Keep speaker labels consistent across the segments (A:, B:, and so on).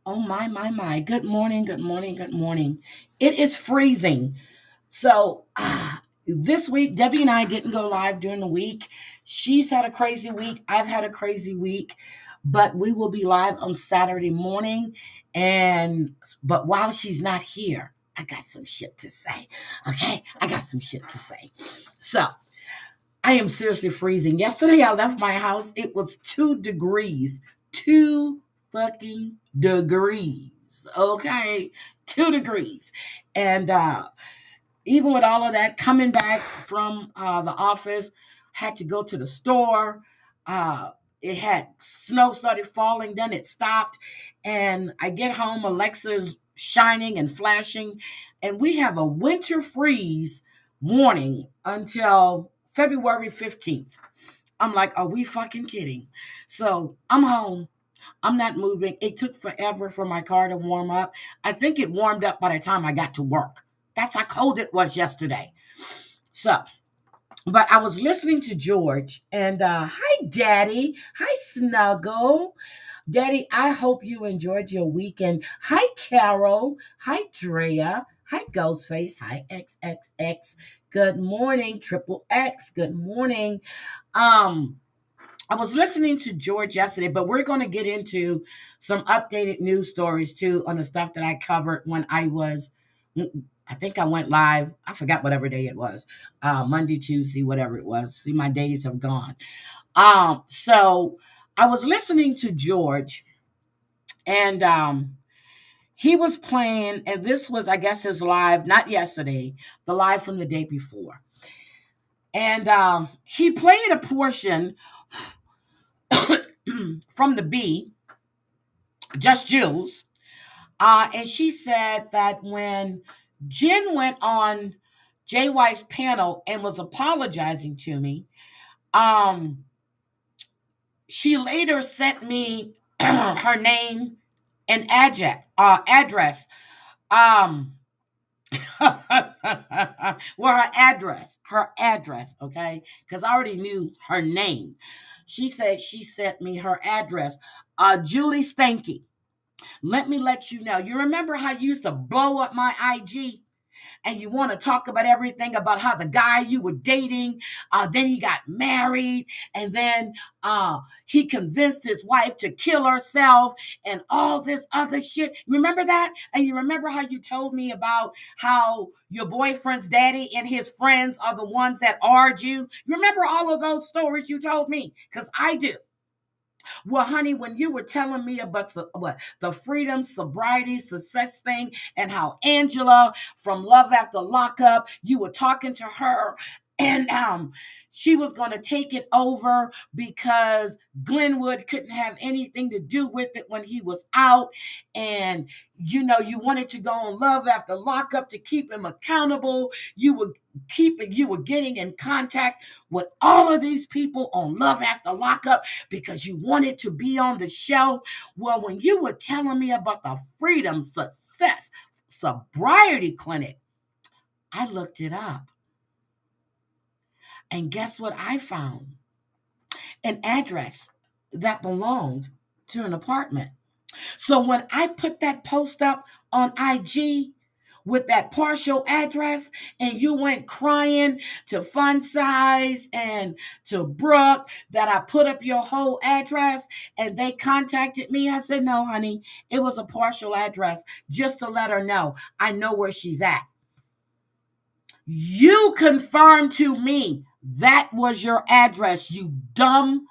A: Oh my. Good morning, good morning, good morning. It is freezing. So this week, Debbie and I didn't go live during the week. She's had a crazy week. I've had a crazy week. But we will be live on Saturday morning. But while she's not here, I got some shit to say. Okay? I got some shit to say. So I am seriously freezing. Yesterday I left my house. It was 2 degrees. 2 fucking degrees. Okay. 2 degrees. And even with all of that, coming back from the office, had to go to the store. Uh, it had snow started falling, then it stopped. And I get home, Alexa's shining and flashing. And we have a winter freeze warning until February 15th. I'm like, are we fucking kidding? So I'm home. I'm not moving. It took forever for my car to warm up. I think it warmed up by the time I got to work. That's how cold it was yesterday. So, but I was listening to George and hi, Daddy. Hi, Snuggle. Daddy, I hope you enjoyed your weekend. Hi, Carol. Hi, Drea. Hi, Ghostface. Hi, XXX. Good morning, Triple X. Good morning. Um, I was listening to George yesterday, but we're going to get into some updated news stories too on the stuff that I covered when I think I went live. I forgot whatever day it was, Monday, Tuesday, whatever it was. See, my days have gone. So I was listening to George, and he was playing, and this was, I guess, his live, not yesterday, the live from the day before, and he played a portion from the B, Just Jules. And she said that when Jen went on JY's panel and was apologizing to me, um, she later sent me her name and address. Um, well, her address, okay? Because I already knew her name. She said she sent me her address. Julie Stanky. Let me let you know. You remember how you used to blow up my IG? And you want to talk about everything about how the guy you were dating, then he got married, and then he convinced his wife to kill herself and all this other shit. Remember that? And you remember how you told me about how your boyfriend's daddy and his friends are the ones that argue? Remember all of those stories you told me? Because I do. Well, honey, when you were telling me about the freedom, sobriety, success thing, and how Angela from Love After Lockup, you were talking to her, and she was going to take it over because Glenwood couldn't have anything to do with it when he was out, and you wanted to go on Love After Lockup to keep him accountable. You were getting in contact with all of these people on Love After Lockup because you wanted to be on the show. Well, when you were telling me about the Freedom Success Sobriety Clinic, I looked it up. And guess what I found? An address that belonged to an apartment. So when I put that post up on IG with that partial address, and you went crying to Fun Size and to Brooke that I put up your whole address, and they contacted me, I said, no, honey, it was a partial address just to let her know I know where she's at. You confirmed to me that was your address, you dumb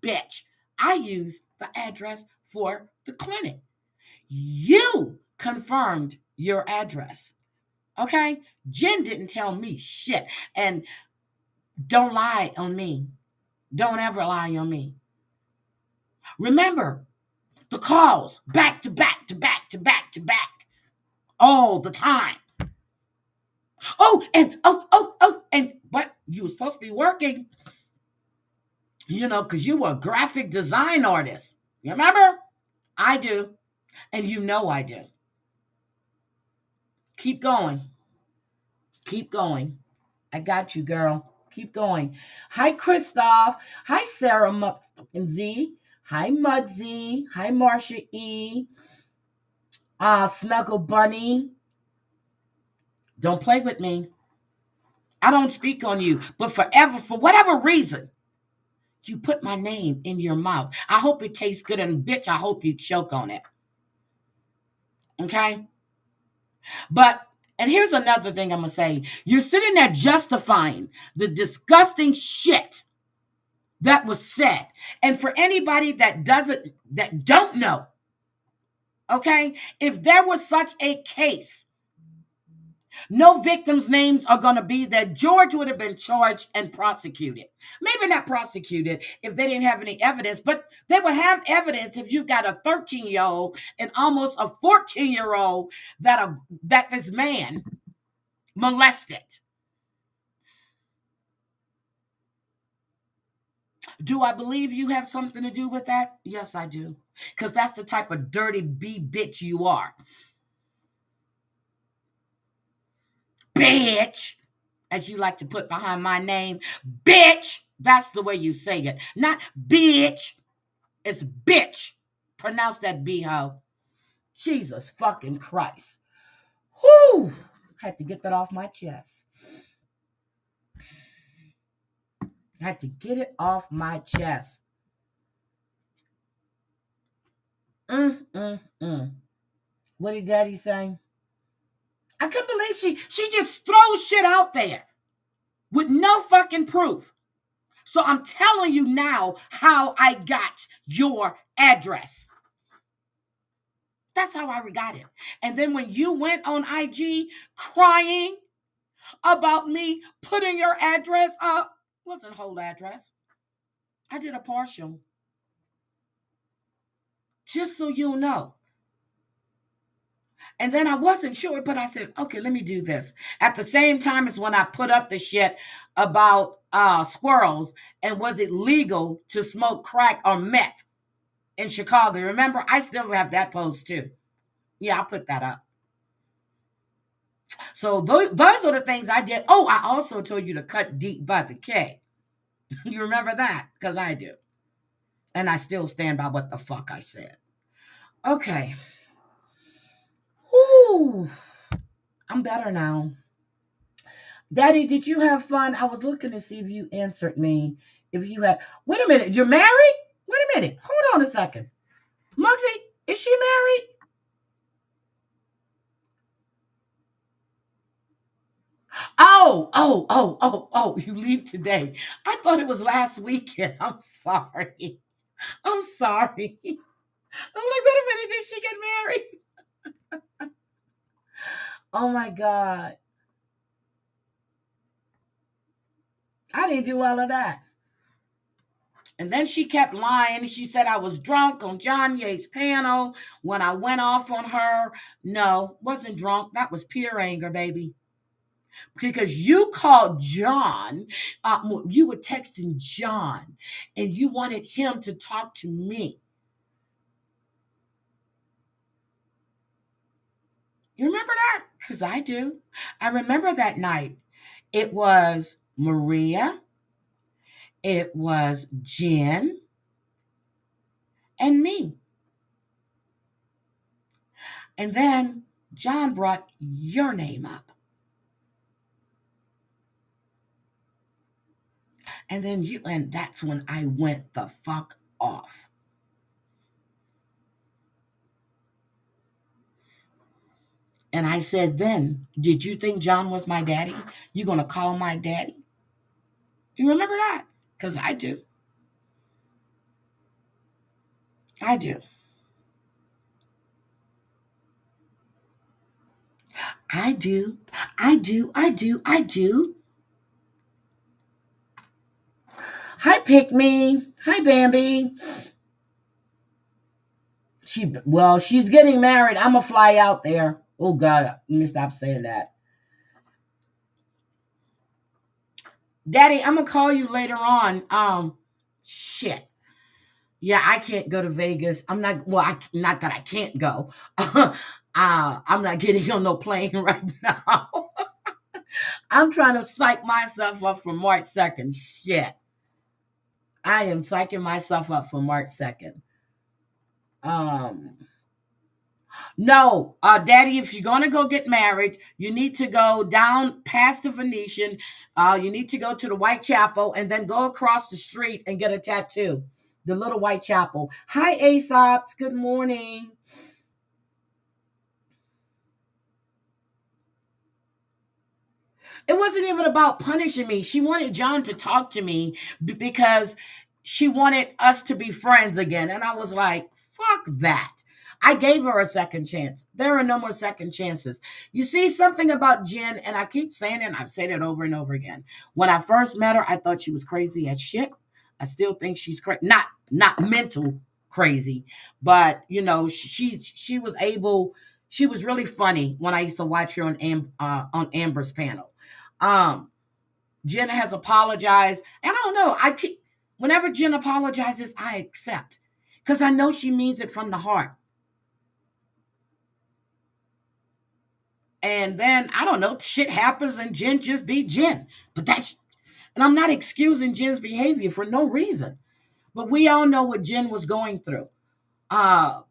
A: bitch. I used the address for the clinic. You confirmed your address. Okay? Jen didn't tell me shit. And don't lie on me. Don't ever lie on me. Remember the calls back to back to back to back to back all the time. And but you were supposed to be working, because you were a graphic design artist. You remember? I do. And I do. Keep going. Keep going. I got you, girl. Keep going. Hi, Christoph. Hi, Sarah and Z. Hi, Muggsy. Hi, Marsha E. Snuggle Bunny. Don't play with me. I don't speak on you. But forever, for whatever reason, you put my name in your mouth. I hope it tastes good, and bitch, I hope you choke on it. Okay? But, and here's another thing I'm going to say. You're sitting there justifying the disgusting shit that was said. And for anybody that don't know, okay, if there was such a case, no victims' names are going to be there. George would have been charged and prosecuted. Maybe not prosecuted if they didn't have any evidence, but they would have evidence if you got a 13-year-old and almost a 14-year-old that this man molested. Do I believe you have something to do with that? Yes, I do. Because that's the type of dirty bitch you are. Bitch, as you like to put behind my name. Bitch, that's the way you say it. Not bitch, it's bitch. Pronounce that B-ho. Jesus fucking Christ. Whew. Had to get that off my chest. Had to get it off my chest. Mm. What did Daddy say? I couldn't believe she just throws shit out there with no fucking proof. So I'm telling you now how I got your address. That's how I got it. And then when you went on IG crying about me putting your address up, wasn't whole address. I did a partial. Just so you know. And then I wasn't sure, but I said, okay, let me do this. At the same time as when I put up the shit about squirrels and was it legal to smoke crack or meth in Chicago. Remember, I still have that post too. Yeah, I put that up. So those are the things I did. Oh, I also told you to cut deep by the K. You remember that? Because I do. And I still stand by what the fuck I said. Okay. Whew. I'm better now. Daddy, did you have fun? I was looking to see if you answered me. If you had. Wait a minute. You're married? Wait a minute. Hold on a second. Muggsy, is she married? Oh, you leave today. I thought it was last weekend. I'm sorry. I'm sorry. I'm like, wait a minute, did she get married? Oh my God. I didn't do all of that. And then she kept lying. She said I was drunk on John Yates' panel when I went off on her. No, wasn't drunk. That was pure anger, baby. Because you called John, you were texting John, and you wanted him to talk to me. You remember that? Because I do. I remember that night. It was Maria, it was Jen, and me. And then John brought your name up. And that's when I went the fuck off. And I said, then, did you think John was my daddy? You gonna call my daddy? You remember that? Because I do. I do. I do. I do. I do. I do. Hi, Pick Me. Hi, Bambi. She's getting married. I'm gonna fly out there. Oh God, let me stop saying that. Daddy, I'm gonna call you later on. Shit. Yeah, I can't go to Vegas. I'm not. Well, not that I can't go. I'm not getting on no plane right now. I'm trying to psych myself up for March 2nd. Shit. I am psyching myself up for March 2nd. Um, no, Daddy, if you're gonna go get married, you need to go down past the Venetian. You need to go to the White Chapel and then go across the street and get a tattoo. The little White Chapel. Hi, Aesops. Good morning. It wasn't even about punishing me. She wanted John to talk to me because she wanted us to be friends again. And I was like, fuck that. I gave her a second chance. There are no more second chances. You see something about Jen, and I keep saying it, and I've said it over and over again. When I first met her, I thought she was crazy as shit. I still think she's crazy. Not mental crazy, but she was able. She was really funny when I used to watch her on Amber's panel. um, Jenna has apologized. And I don't know. Whenever Jen apologizes, I accept. Because I know she means it from the heart. And then I don't know, shit happens and Jen just be Jen. And I'm not excusing Jen's behavior for no reason. But we all know what Jen was going through. Uh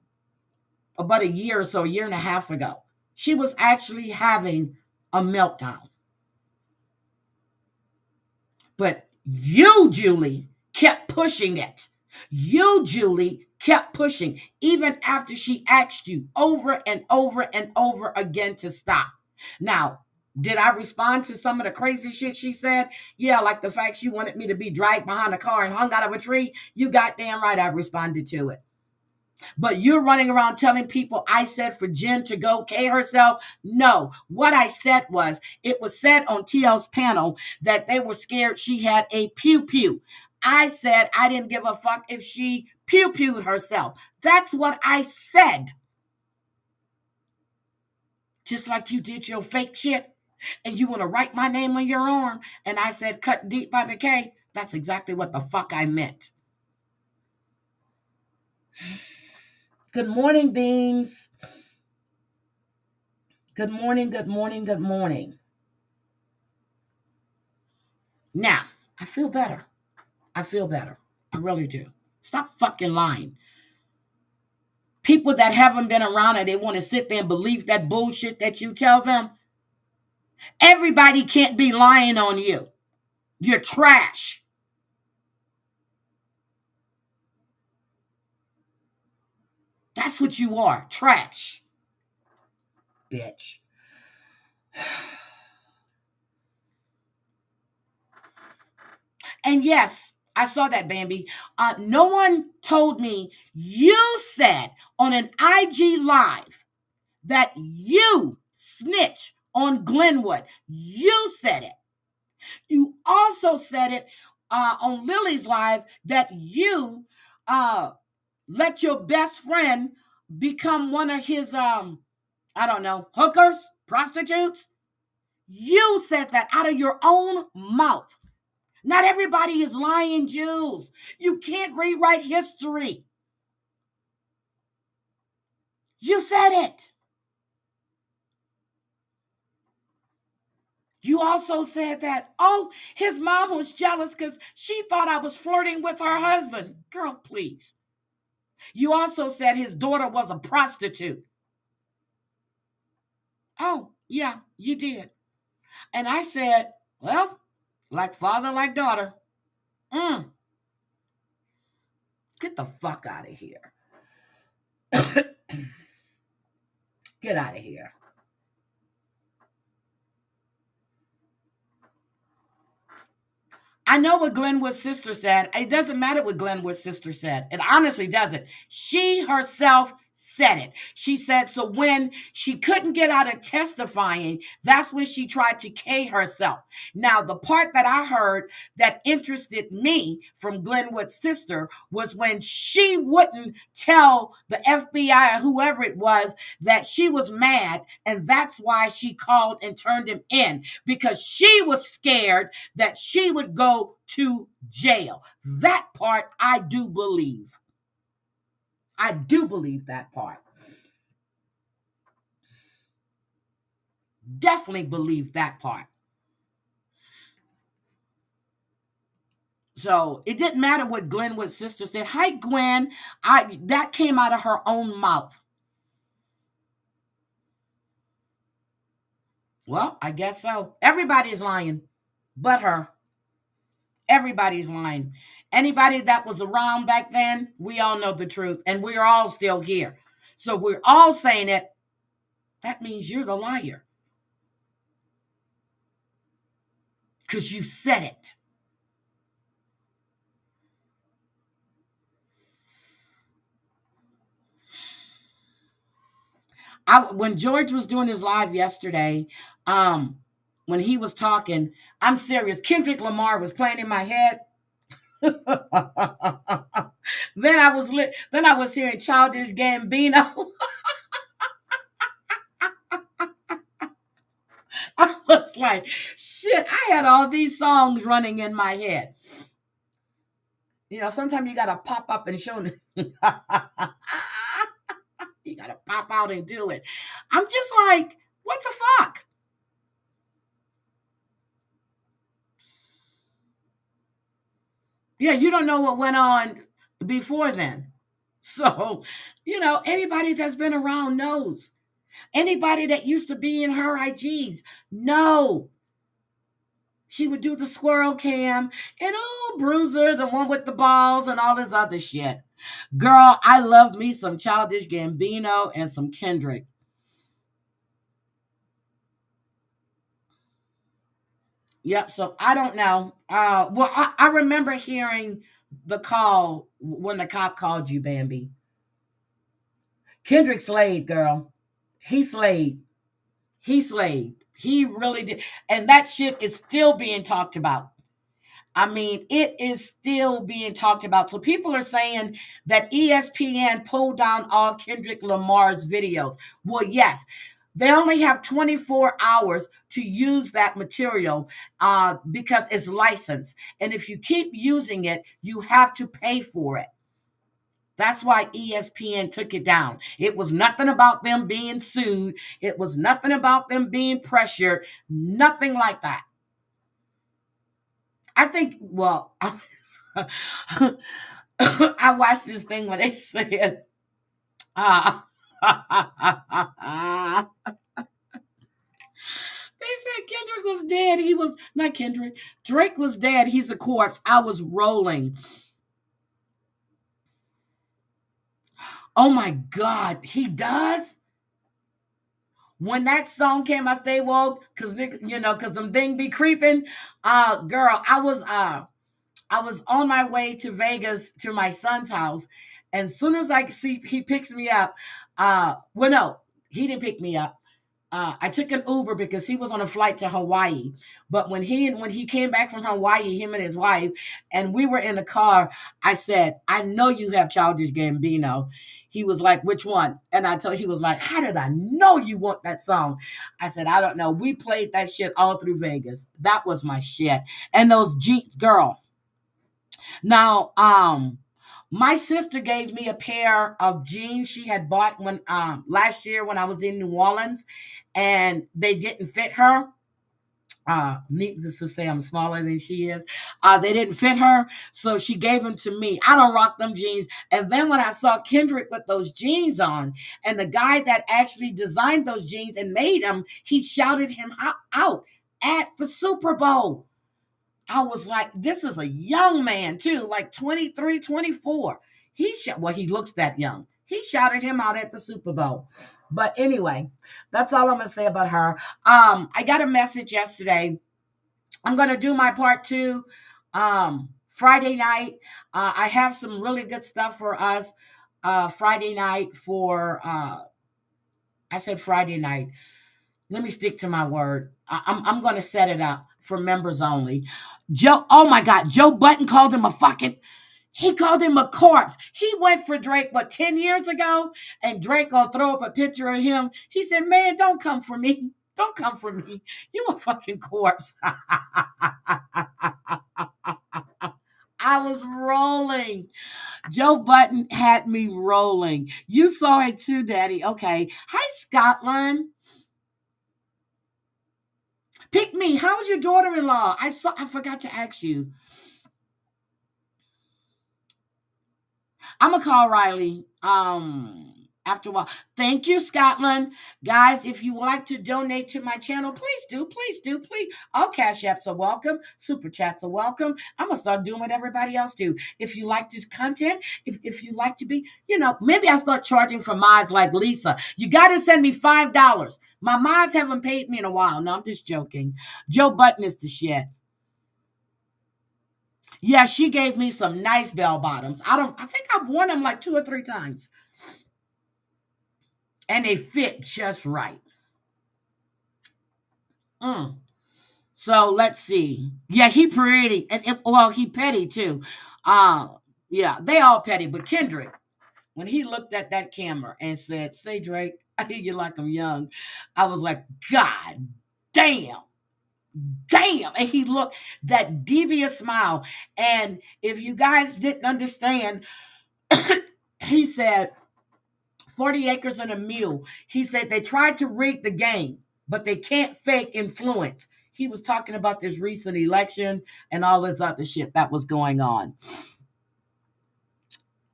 A: about a year or so, a year and a half ago. She was actually having a meltdown. But you, Julie, kept pushing it. You, Julie, kept pushing, even after she asked you over and over and over again to stop. Now, did I respond to some of the crazy shit she said? Yeah, like the fact she wanted me to be dragged behind a car and hung out of a tree. You goddamn right I responded to it. But you're running around telling people I said for Jen to go K herself. No, what I said was, it was said on TL's panel that they were scared she had a pew pew. I said I didn't give a fuck if she pew pewed herself. That's what I said. Just like you did your fake shit and you want to write my name on your arm and I said cut deep by the K. That's exactly what the fuck I meant. Good morning, Beans. Good morning, good morning, good morning. Now, I feel better. I feel better. I really do. Stop fucking lying. People that haven't been around and they want to sit there and believe that bullshit that you tell them. Everybody can't be lying on you. You're trash. That's what you are. Trash. Bitch. And yes, I saw that, Bambi. No one told me you said on an IG live that you snitch on Glenwood. You said it. You also said it on Lily's live that you uh, let your best friend become one of his I don't know, hookers, prostitutes. You said that out of your own mouth. Not everybody is lying, Jules. You can't rewrite history. You said it. You also said that, oh, his mom was jealous because she thought I was flirting with her husband. Girl, please. You also said his daughter was a prostitute. Oh, yeah, you did. And I said, well, like father, like daughter. Mm, get the fuck out of here. Get out of here. I know what Glenwood's sister said. It doesn't matter what Glenwood's sister said. It honestly doesn't. She herself said it. She said, so when she couldn't get out of testifying, that's when she tried to K herself. Now, the part that I heard that interested me from Glenwood's sister was when she wouldn't tell the FBI or whoever it was that she was mad, and that's why she called and turned him in, because she was scared that she would go to jail. That part I do believe. I do believe that part. Definitely believe that part. So it didn't matter what Glenwood's sister said. Hi, Gwen. I that came out of her own mouth. Well, I guess so. Everybody's lying, but her. Everybody's lying. Anybody that was around back then, we all know the truth, and we're all still here. So we're all saying it. That means you're the liar because you said it. When George was doing his live yesterday, um, when he was talking, I'm serious. Kendrick Lamar was playing in my head. then Then I was hearing Childish Gambino. I was like, shit. I had all these songs running in my head. Sometimes you gotta pop up and show me. You gotta pop out and do it. I'm just like, what the fuck? Yeah, you don't know what went on before then. So, anybody that's been around knows. Anybody that used to be in her IGs, no. She would do the squirrel cam and Bruiser, the one with the balls and all this other shit. Girl, I love me some Childish Gambino and some Kendrick. Yep. So I don't know. Well, I remember hearing the call when the cop called you, Bambi. Kendrick slayed, girl. He slayed. He slayed. He really did. And that shit is still being talked about. I mean, it is still being talked about. So people are saying that ESPN pulled down all Kendrick Lamar's videos. Well, yes, they only have 24 hours to use that material because it's licensed. And if you keep using it, you have to pay for it. That's why ESPN took it down. It was nothing about them being sued. It was nothing about them being pressured. Nothing like that. I think, well, I watched this thing where they said, uh, they said Kendrick was dead. He was not Kendrick. Drake was dead. He's a corpse. I was rolling. Oh my God, he does. When that song came, I stay woke because them thing be creeping. Girl, I was on my way to Vegas to my son's house. And as soon as I see he picks me up, well, no, he didn't pick me up. I took an Uber because he was on a flight to Hawaii. But when he came back from Hawaii, him and his wife, and we were in the car, I said, "I know you have Childish Gambino." He was like, "Which one?" And he was like, "How did I know you want that song?" I said, "I don't know." We played that shit all through Vegas. That was my shit. And those jeans, girl. Now, my sister gave me a pair of jeans she had bought when last year when I was in New Orleans, and they didn't fit her. Needless to say, I'm smaller than she is. They didn't fit her, so she gave them to me. I don't rock them jeans. And then when I saw Kendrick with those jeans on, and the guy that actually designed those jeans and made them, he shouted him out at the Super Bowl. I was like, this is a young man too, like 23, 24. He looks that young. He shouted him out at the Super Bowl. But anyway, that's all I'm gonna say about her. I got a message yesterday. I'm gonna do my part two Friday night. I have some really good stuff for us Friday night for I said Friday night. Let me stick to my word. I'm going to set it up for members only. Joe, oh my God, Joe Button called him a fucking. He called him a corpse. He went for Drake, 10 years ago? And Drake gonna throw up a picture of him. He said, "Man, don't come for me. Don't come for me. You a fucking corpse." I was rolling. Joe Button had me rolling. You saw it too, Daddy. Okay. Hi, Scotland. Pick me. How's your daughter-in-law? I forgot to ask you. I'm gonna call Riley. After a while. Thank you, Scotland. Guys, if you would like to donate to my channel, please do, please do, please. All cash apps are welcome. Super chats are welcome. I'm gonna start doing what everybody else do. If you like this content, if you like to be, maybe I start charging for mods like Lisa. You gotta send me $5. My mods haven't paid me in a while. No, I'm just joking. Joe Button is the shit. Yeah, she gave me some nice bell bottoms. I think I've worn them like 2 or 3 times. And they fit just right. Mm. So let's see. Yeah, he pretty. Well, he petty too. Uh yeah, they all petty, but Kendrick, when he looked at that camera and said, "Say Drake, I hear you like I'm young," I was like, God damn. Damn. And he looked that devious smile. And if you guys didn't understand, he said 40 acres and a mule. He said they tried to rig the game, but they can't fake influence. He was talking about this recent election and all this other shit that was going on.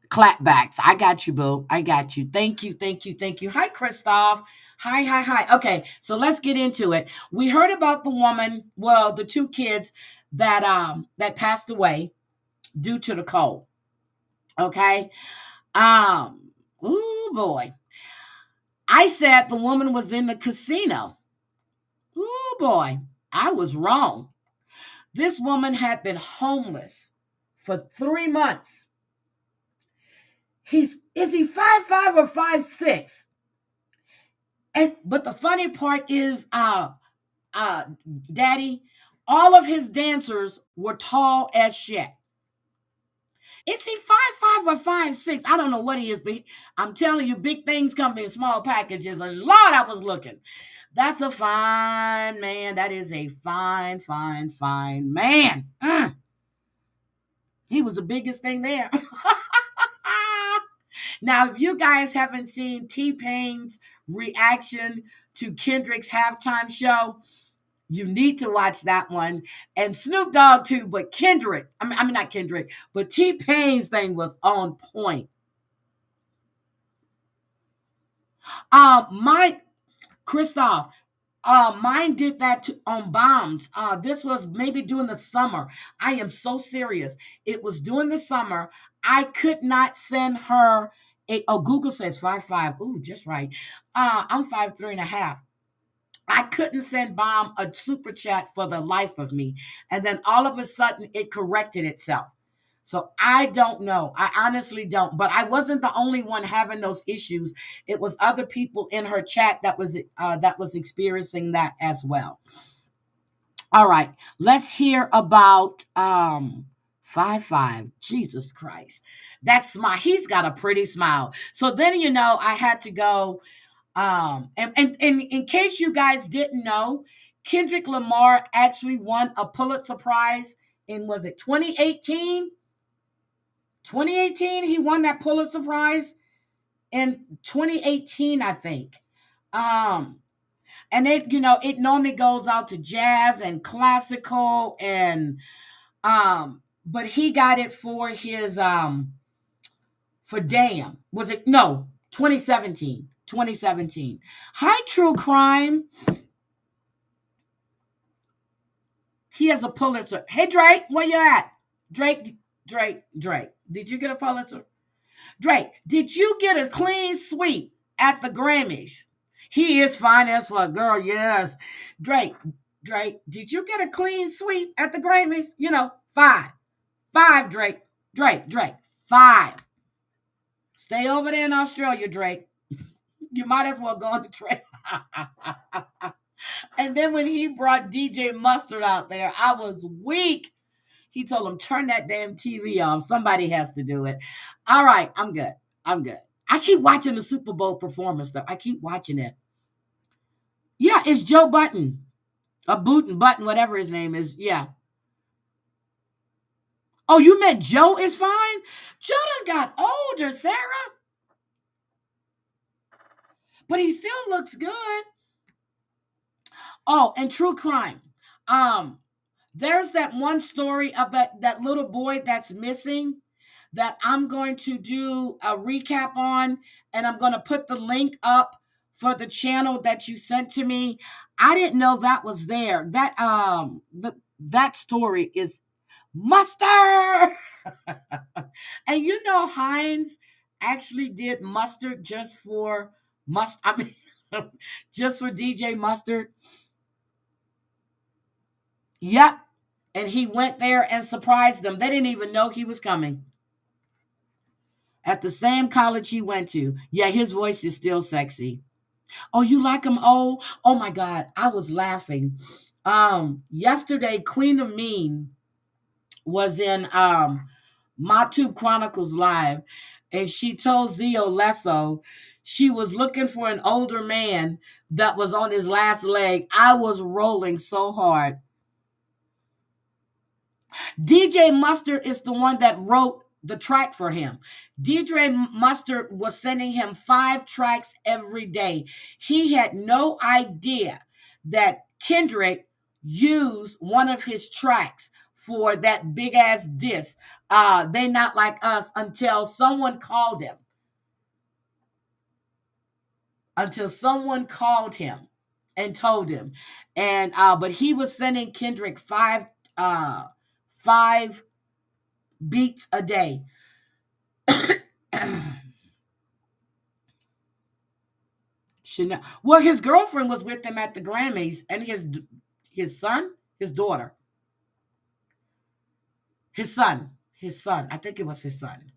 A: Clapbacks. I got you, boo. I got you. Thank you, thank you, thank you. Hi, Christoph. Hi, hi, hi. Okay, so let's get into it. We heard about the woman, well, the 2 kids that passed away due to the cold. Okay. Oh boy. I said the woman was in the casino. Oh boy, I was wrong. This woman had been homeless for 3 months. Is he 5'5" or 5'6"? And but the funny part is, uh, Daddy, all of his dancers were tall as shit. Is he 5'5" or 5'6"? I don't know what he is, but I'm telling you, big things come in small packages. And Lord, I was looking. That's a fine man. That is a fine, fine, fine man. He was the biggest thing there. Now, if you guys haven't seen T-Pain's reaction to Kendrick's halftime show, you need to watch that one. And Snoop Dogg too, but Kendrick, I mean not Kendrick, but T-Pain's thing was on point. My Christoph, mine did that on bombs. This was maybe during the summer. I am so serious. It was during the summer. I could not send her Google says 5'5". Ooh, just right. I'm 5'3.5". I couldn't send Bomb a super chat for the life of me. And then all of a sudden it corrected itself. So I don't know. I honestly don't. But I wasn't the only one having those issues. It was other people in her chat that was experiencing that as well. All right. Let's hear about 5'5". Jesus Christ. That smile. He's got a pretty smile. So then I had to go. And in case you guys didn't know, Kendrick Lamar actually won a Pulitzer Prize in, was it 2018? 2018, he won that Pulitzer Prize in 2018, I think. And it normally goes out to jazz and classical but he got it for his for Damn. Was it no 2017? 2017. Hi, True Crime. He has a Pulitzer. Hey, Drake, where you at? Drake. Did you get a Pulitzer? Drake, did you get a clean sweep at the Grammys? He is fine as for a girl, yes. Drake, did you get a clean sweep at the Grammys? Five. Five, Drake, five. Stay over there in Australia, Drake. You might as well go on the train. And then when he brought DJ Mustard out there, I was weak. He told him, turn that damn TV off. Somebody has to do it. All right, I'm good. I keep watching the Super Bowl performance stuff. I keep watching it. Yeah, it's Joe Button. Button, whatever his name is. Yeah. Oh, you meant Joe is fine? Joe done got older, Sarah. But he still looks good. Oh, and True Crime. There's that one story about that little boy that's missing. that I'm going to do a recap on, and I'm going to put the link up for the channel that you sent to me. I didn't know that was there. That story is mustard. And you know, Heinz actually did mustard just for I mean, just for DJ Mustard. Yep. And he went there and surprised them. They didn't even know he was coming. At the same college he went to. Yeah, his voice is still sexy. Oh, you like him? Oh my God. I was laughing. Yesterday, Queen of Mean was in MobTube Chronicles Live, and she told Zio Lesso she was looking for an older man that was on his last leg. I was rolling so hard. DJ Mustard is the one that wrote the track for him. DJ Mustard was sending him 5 tracks every day. He had no idea that Kendrick used one of his tracks for that big ass diss. They Not Like Us, until someone called him. Until someone called him and told him. And but he was sending Kendrick 5 beats a day. Chanel. Well, his girlfriend was with him at the Grammys, and his son, his daughter, his son. I think it was his son.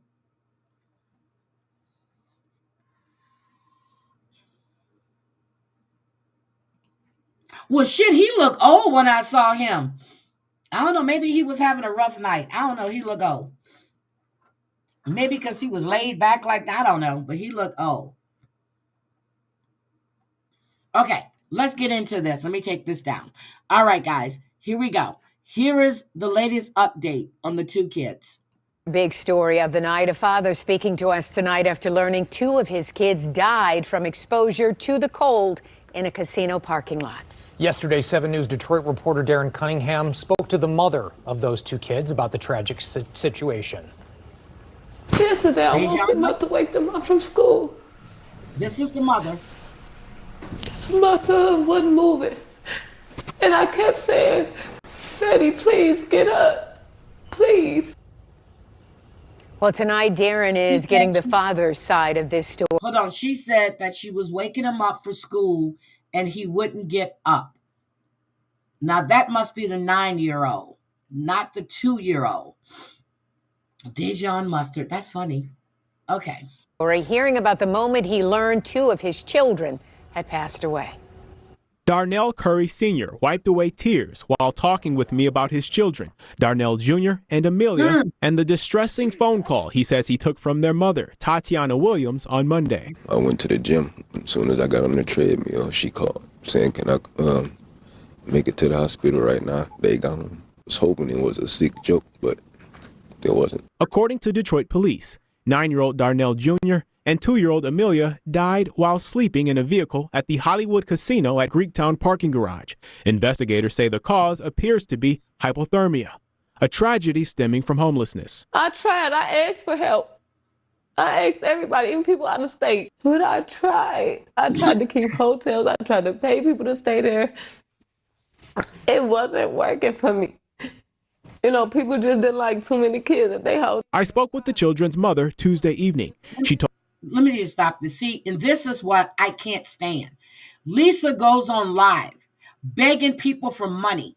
A: Well, shit, he looked old when I saw him. I don't know. Maybe he was having a rough night. I don't know. He looked old. Maybe because he was laid back like that. I don't know. But he looked old. Okay, let's get into this. Let me take this down. All right, guys. Here we go. Here is the latest update on the 2 kids.
B: Big story of the night. A father speaking to us tonight after learning 2 of his kids died from exposure to the cold in a casino parking lot.
C: Yesterday, 7 News Detroit reporter Darren Cunningham spoke to the mother of those 2 kids about the tragic situation.
D: Yesterday, I must have waked them up from school.
A: This is the mother.
D: My son wasn't moving. And I kept saying, Freddie, please get up. Please.
B: Well, tonight, Darren is getting the father's side of this story.
A: Hold on. She said that she was waking him up for school and he wouldn't get up. Now, that must be the 9-year-old, not the 2-year-old. Dijon Mustard. That's funny. Okay.
B: Hearing about the moment he learned 2 of his children had passed away.
E: Darnell Curry Sr. wiped away tears while talking with me about his children, Darnell Jr. and Amelia, and the distressing phone call he says he took from their mother, Tatiana Williams, on Monday.
F: I went to the gym. As soon as I got on the treadmill, she called saying, can I make it to the hospital right now? They got him. I was hoping it was a sick joke, but it wasn't.
E: According to Detroit police, 9-year-old Darnell Jr. and 2-year-old Amelia died while sleeping in a vehicle at the Hollywood Casino at Greektown parking garage. Investigators say the cause appears to be hypothermia, a tragedy stemming from homelessness.
D: I tried. I asked for help. I asked everybody, even people out of state. But I tried. I tried to keep hotels. I tried to pay people to stay there. It wasn't working for me. You know, people just didn't like too many kids at their house.
E: I spoke with the children's mother Tuesday evening. She told
A: Let me just stop this. See, and this is what I can't stand. Lisa goes on live begging people for money,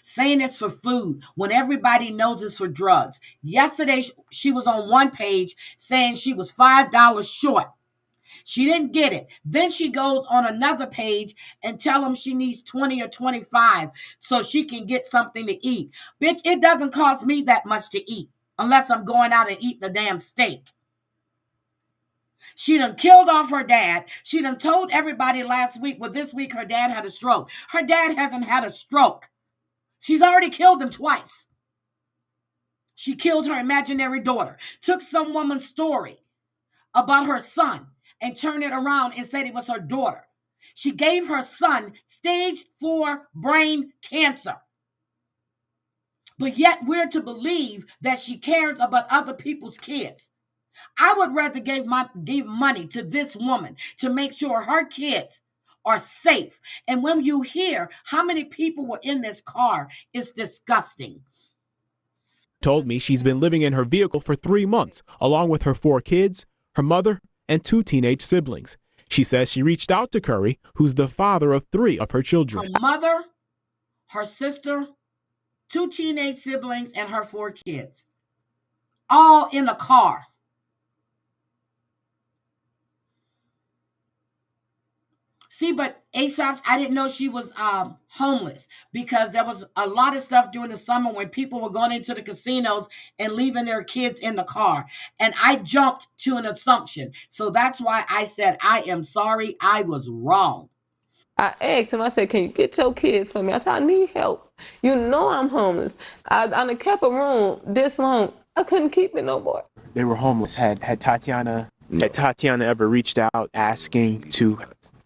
A: saying it's for food when everybody knows it's for drugs. Yesterday, she was on one page saying she was $5 short. She didn't get it. Then she goes on another page and tell them she needs 20 or 25 so she can get something to eat. Bitch, it doesn't cost me that much to eat unless I'm going out and eating a damn steak. She done killed off her dad. She done told everybody last week, well, this week her dad had a stroke. Her dad hasn't had a stroke. She's already killed him twice. She killed her imaginary daughter, took some woman's story about her son and turned it around and said it was her daughter. She gave her son stage 4 brain cancer. But yet we're to believe that she cares about other people's kids. I would rather give money to this woman to make sure her kids are safe. And when you hear how many people were in this car, it's disgusting.
E: Told me she's been living in her vehicle for 3 months, along with her 4 kids, her mother, and 2 teenage siblings. She says she reached out to Curry, who's the father of 3 of her children.
A: Her mother, her sister, 2 teenage siblings, and her 4 kids, all in a car. See, but ASAP's, I didn't know she was homeless, because there was a lot of stuff during the summer when people were going into the casinos and leaving their kids in the car. And I jumped to an assumption. So that's why I said, I am sorry, I was wrong.
D: I asked him, I said, can you get your kids for me? I said, I need help. You know I'm homeless. I done kept a room this long. I couldn't keep it no more.
G: They were homeless. Had Tatiana ever reached out asking to?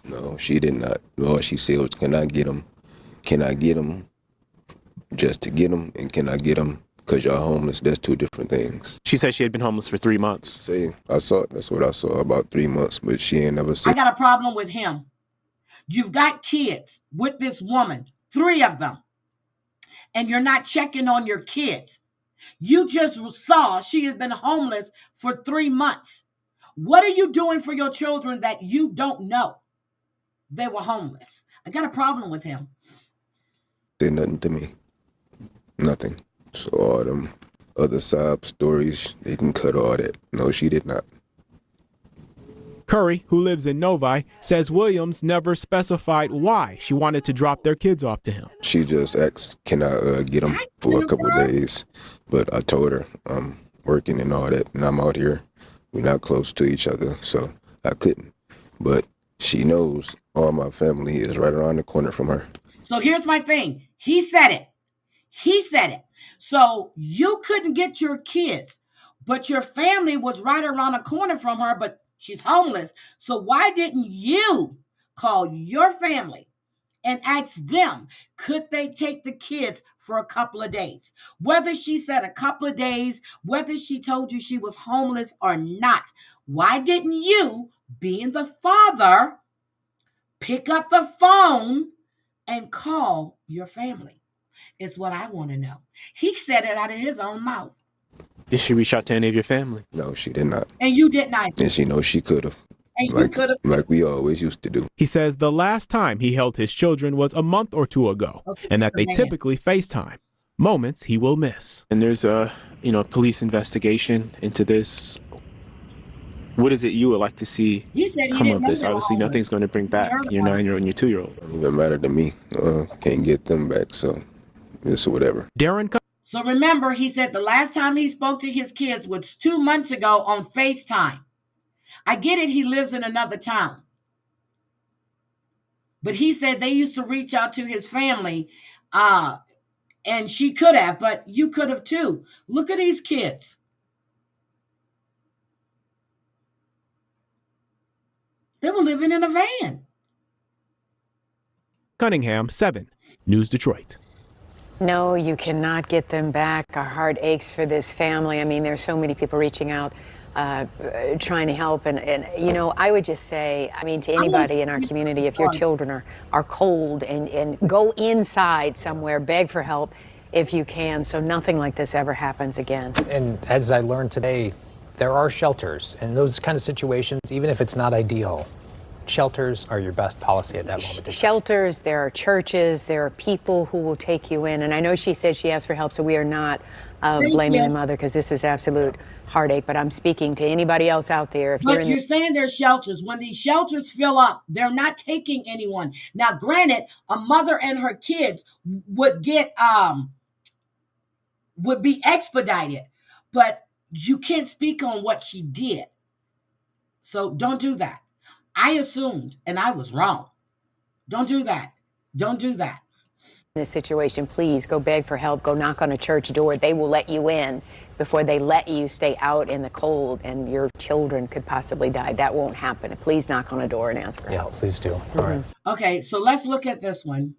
F: No, she did not. All she said was, can I get them? Can I get them just to get them? And can I get them because y'all homeless? That's 2 different things.
G: She said she had been homeless for 3 months.
F: Say, that's what I saw, about 3 months, but she ain't never said.
A: I got a problem with him. You've got kids with this woman, 3 of them, and you're not checking on your kids. You just saw she has been homeless for 3 months. What are you doing for your children that you don't know they were homeless? I got a problem with him.
F: Did nothing to me. Nothing. So all them other sob stories, they can cut all that. No, she did not.
E: Curry, who lives in Novi, says Williams never specified why she wanted to drop their kids off to him.
F: She just asked, can I get them for a couple of days? But I told her I'm working and all that, and I'm out here. We're not close to each other, so I couldn't. But she knows all my family is right around the corner from her.
A: So here's my thing. He said it. He said it. So you couldn't get your kids, but your family was right around the corner from her, but she's homeless. So why didn't you call your family and ask them, could they take the kids for a couple of days? Whether she said a couple of days, whether she told you she was homeless or not, why didn't you, being the father, pick up the phone and call your family? Is what I want to know. He said it out of his own mouth.
G: Did she reach out to any of your family?
F: No, she did not.
A: And you did not.
F: And she knows she could have.
A: And you could have.
F: Like we always used to do.
E: He says the last time he held his children was a month or 2 ago, and that they typically FaceTime. Moments he will miss.
G: And there's a, police investigation into this. What is it you would like to see come of this? Obviously, nothing's going to bring back your 9-year-old and your 2-year-old.
F: Don't even matter to me. Can't get them back, so it's whatever.
E: Darren.
A: So remember, he said the last time he spoke to his kids was 2 months ago on FaceTime. I get it, he lives in another town. But he said they used to reach out to his family, and she could have, but you could have too. Look at these kids. They were living in a van.
E: Cunningham, 7 News Detroit.
B: No, you cannot get them back. Our heart aches for this family. I mean, there's so many people reaching out, trying to help. And I would just say, to anybody in our community, if your children are cold, and go inside somewhere, beg for help if you can, so nothing like this ever happens again.
C: And as I learned today, there are shelters in those kind of situations, even if it's not ideal. Shelters are your best policy at that moment.
B: Shelters, there are churches, there are people who will take you in. And I know she said she asked for help, so we are not blaming the mother, because this is absolute heartache. But I'm speaking to anybody else out there.
A: But you're saying there's shelters. When these shelters fill up, they're not taking anyone. Now, granted, a mother and her kids would get would be expedited, but you can't speak on what she did. So don't do that. I assumed, and I was wrong. Don't do that. Don't do that.
B: In this situation, please go beg for help. Go knock on a church door. They will let you in before they let you stay out in the cold, and your children could possibly die. That won't happen. Please knock on a door and ask for help.
C: Yeah, please do.
B: Mm-hmm.
C: All right.
A: Okay, so let's look at this one.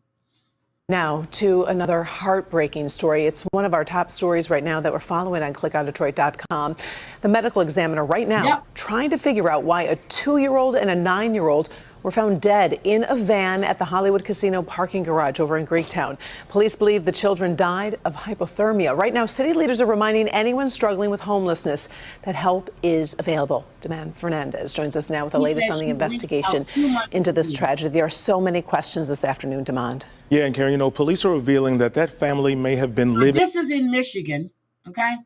H: Now to another heartbreaking story. It's one of our top stories right now that we're following on clickondetroit.com. The medical examiner right now trying to figure out why a 2-year-old and a 9-year-old were found dead in a van at the Hollywood Casino parking garage over in Greektown. Police believe the children died of hypothermia. Right now, city leaders are reminding anyone struggling with homelessness that help is available. Demand Fernandez joins us now with the latest on the investigation into this tragedy. There are so many questions this afternoon, Demand.
I: Yeah, and Karen, police are revealing that family may have been living.
A: This is in Michigan, okay?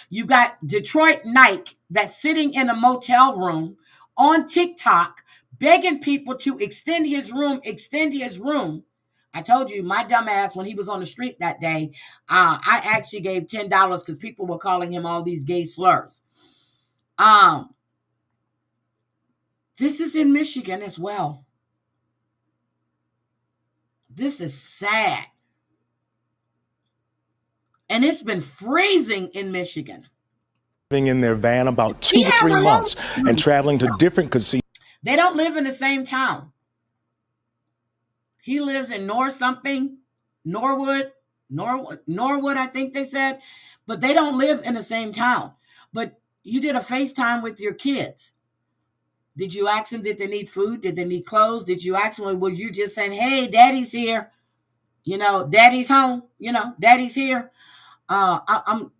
A: You got Detroit Nike that's sitting in a motel room on TikTok begging people to extend his room. I told you, my dumb ass, when he was on the street that day, I actually gave $10 because people were calling him all these gay slurs. This is in Michigan as well. This is sad. And it's been freezing in Michigan.
I: Living in their van about 2 to 3 months and traveling to different casinos.
A: They don't live in the same town. He lives in Norwood, I think they said. But they don't live in the same town. But you did a FaceTime with your kids. Did you ask them, did they need food? Did they need clothes? Did you ask them, were you just saying, hey, daddy's here? Daddy's home. Daddy's here. I'm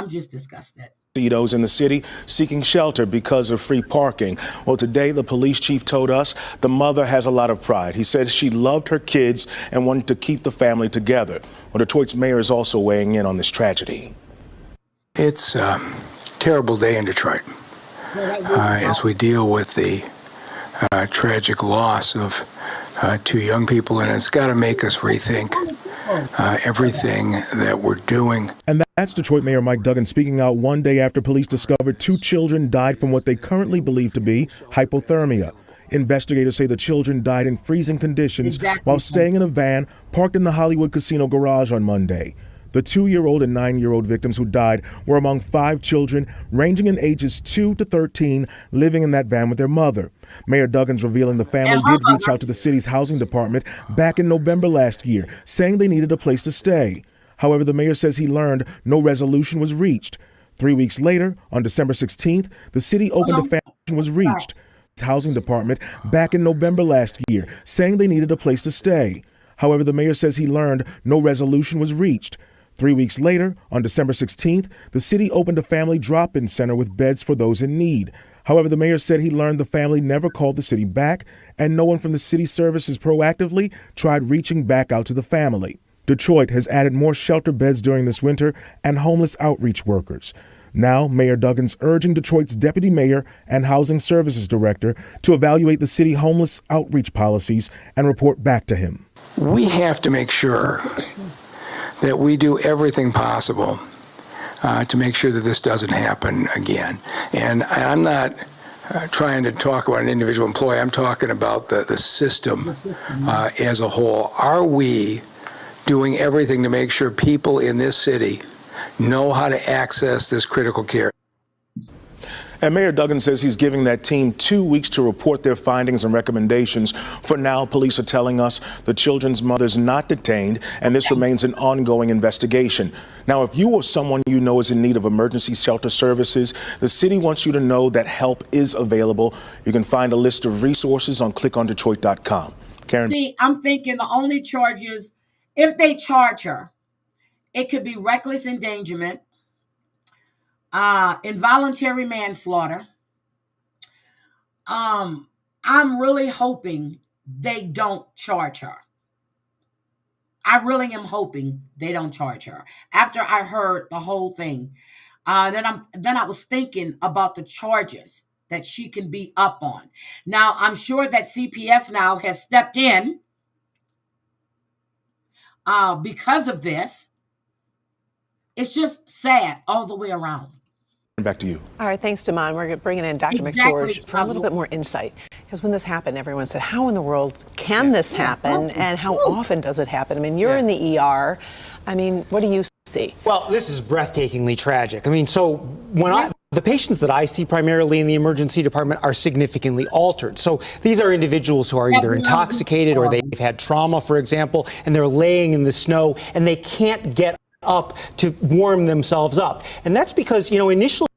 A: just disgusted.
I: In the city seeking shelter because of free parking. Well, today the police chief told us the mother has a lot of pride. He said she loved her kids and wanted to keep the family together. Well, Detroit's mayor is also weighing in on this tragedy.
J: It's a terrible day in Detroit as we deal with the tragic loss of 2 young people, and it's got to make us rethink everything that we're doing.
I: And that's Detroit Mayor Mike Duggan speaking out one day after police discovered 2 children died from what they currently believe to be hypothermia. Investigators say the children died in freezing conditions while staying in a van parked in the Hollywood Casino garage on Monday. The 2-year-old and 9-year-old victims who died were among 5 children ranging in ages 2 to 13 living in that van with their mother. Mayor Duggan's revealing the family did reach out to the city's housing department back in November last year, saying they needed a place to stay. However, the mayor says he learned no resolution was reached. 3 weeks later, on December 16th, the city opened a family was reached. Housing department back in November last year, saying they needed a place to stay. However, the mayor says he learned no resolution was reached. 3 weeks later, on December 16th, the city opened a family drop-in center with beds for those in need. However, the mayor said he learned the family never called the city back, and no one from the city services proactively tried reaching back out to the family. Detroit has added more shelter beds during this winter and homeless outreach workers. Now, Mayor Duggan's urging Detroit's deputy mayor and housing services director to evaluate the city homeless outreach policies and report back to him.
J: We have to make sure that we do everything possible to make sure that this doesn't happen again. And I'm not trying to talk about an individual employee. I'm talking about the system as a whole. Are we doing everything to make sure people in this city know how to access this critical care?
I: And Mayor Duggan says he's giving that team 2 weeks to report their findings and recommendations. For now, police are telling us the children's mother's not detained, and this remains an ongoing investigation. Now, if you or someone you know is in need of emergency shelter services, the city wants you to know that help is available. You can find a list of resources on clickondetroit.com. Karen.
A: See, I'm thinking the only charges, if they charge her, it could be reckless endangerment, involuntary manslaughter. I'm really hoping they don't charge her. I really am hoping they don't charge her. After I heard the whole thing, then I was thinking about the charges that she can be up on. Now, I'm sure that CPS now has stepped in because of this. It's just sad all the way around.
I: Back to you.
H: All right, thanks, Damon. We're bringing in Dr. McGeorge for a little bit more insight. Because when this happened, everyone said, how in the world can this happen? And how often does it happen? I mean, you're in the ER. I mean, what do you see?
K: Well, this is breathtakingly tragic. I mean, so when The patients that I see primarily in the emergency department are significantly altered. So these are individuals who are either intoxicated or they've had trauma, for example, and they're laying in the snow and they can't get up to warm themselves up. And that's because, initially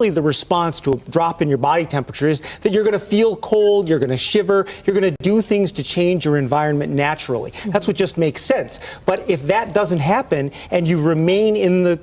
K: the response to a drop in your body temperature is that you're going to feel cold, you're going to shiver, you're going to do things to change your environment naturally. That's what just makes sense. But if that doesn't happen and you remain in the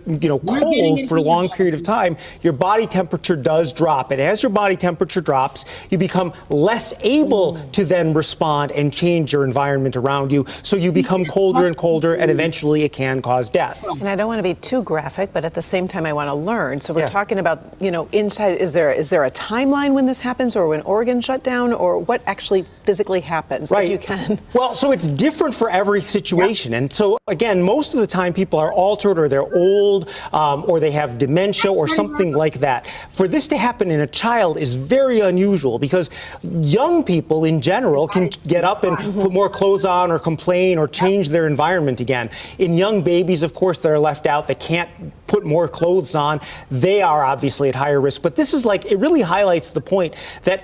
K: cold for a long period of time, your body temperature does drop. And as your body temperature drops, you become less able to then respond and change your environment around you. So you become colder and colder, and eventually it can cause death.
H: And I don't want to be too graphic, but at the same time I want to learn. So we're talking about inside, is there a timeline when this happens, or when organs shut down, or what actually physically happens?
K: Right.
H: If you can.
K: Well, so it's different for every situation. And so, again, most of the time people are altered, or they're old, or they have dementia or something like that. For this to happen in a child is very unusual, because young people in general can get up and put more clothes on or complain or change their environment again. In young babies, of course, that are left out, they can't put more clothes on. They are obviously at higher risk. But this is it really highlights the point that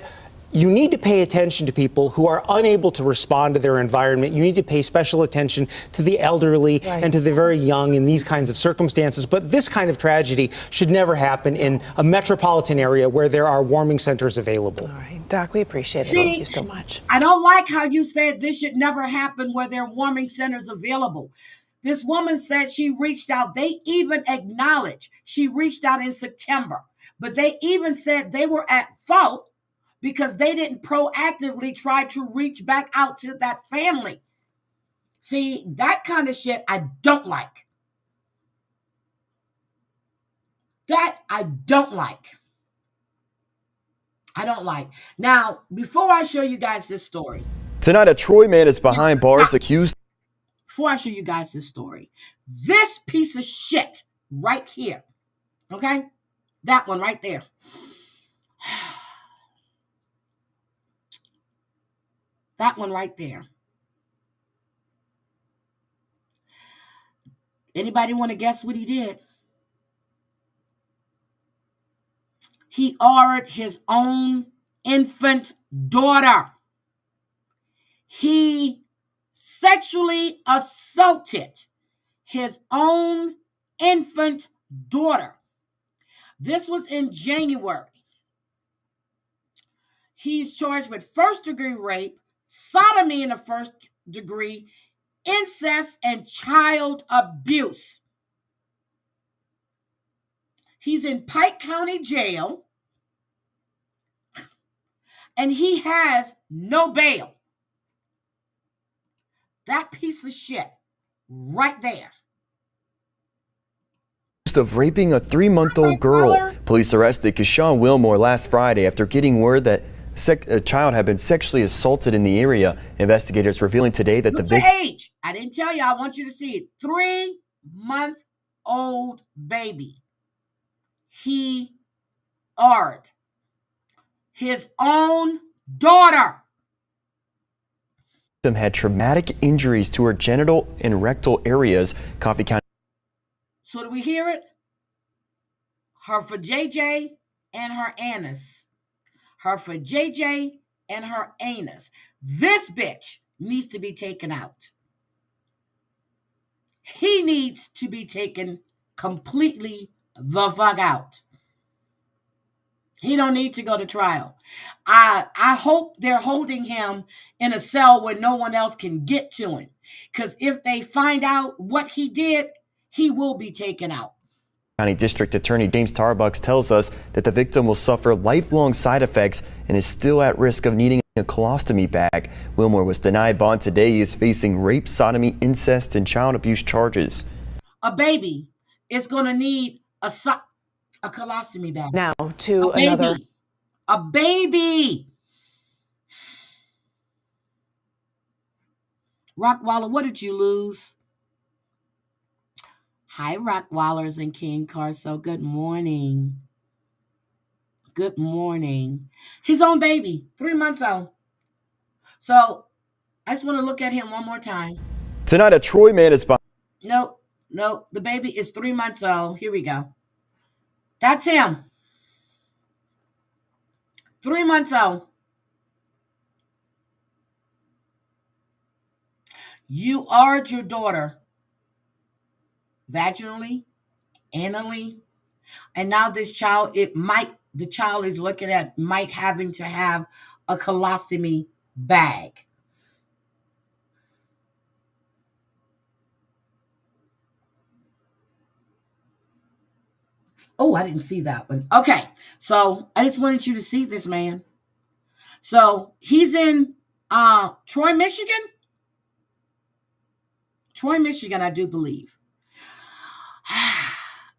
K: you need to pay attention to people who are unable to respond to their environment. You need to pay special attention to the elderly and to the very young in these kinds of circumstances. But this kind of tragedy should never happen in a metropolitan area where there are warming centers available.
H: All right, Doc, we appreciate it. Thank you so much.
A: I don't like how you said this should never happen where there are warming centers available. This woman said she reached out. They even acknowledged she reached out in September, but they even said they were at fault because they didn't proactively try to reach back out to that family. See, that kind of shit I don't like. That I don't like. I don't like. Now, before I show you guys this story.
L: Tonight, a Troy man is behind bars accused.
A: Before I show you guys this story, this piece of shit right here, okay? That one right there. That one right there. Anybody want to guess what he did? He ordered his own infant daughter. He sexually assaulted his own infant daughter. This was in January. He's charged with first-degree rape, sodomy in the first degree, incest, and child abuse. He's in Pike County Jail, and he has no bail. That piece of shit right there.
L: Of raping a 3-month-old girl. Police arrested Keshawn Wilmore last Friday after getting word that a child had been sexually assaulted in the area. Investigators revealing today that the victim.
A: Age. I didn't tell you. I want you to see it. 3-month-old baby. He ordered his own daughter.
L: Had traumatic injuries to her genital and rectal areas. Coffee County.
A: So do we hear it? Her for JJ and her anus. Her for JJ and her anus. This bitch needs to be taken out. He needs to be taken completely the fuck out. He don't need to go to trial. I hope they're holding him in a cell where no one else can get to him. Because if they find out what he did, he will be taken out.
L: County District Attorney James Tarbucks tells us that the victim will suffer lifelong side effects and is still at risk of needing a colostomy bag. Wilmore was denied bond today. He is facing rape, sodomy, incest, and child abuse charges.
A: A baby is going to need a colostomy bag.
H: Now to another.
A: A baby. Rockwaller, what did you lose? Hi, Rockwallers and King Carso. Good morning. Good morning. His own baby, 3 months old. So I just want to look at him one more time.
L: Tonight, a Troy man is behind.
A: No, the baby is 3 months old. Here we go. That's him. 3 months old. You are your daughter vaginally, anally, and now this child, the child is looking at might having to have a colostomy bag. Oh, I didn't see that one. Okay, so I just wanted you to see this man. So he's in Troy, Michigan. Troy, Michigan, I do believe.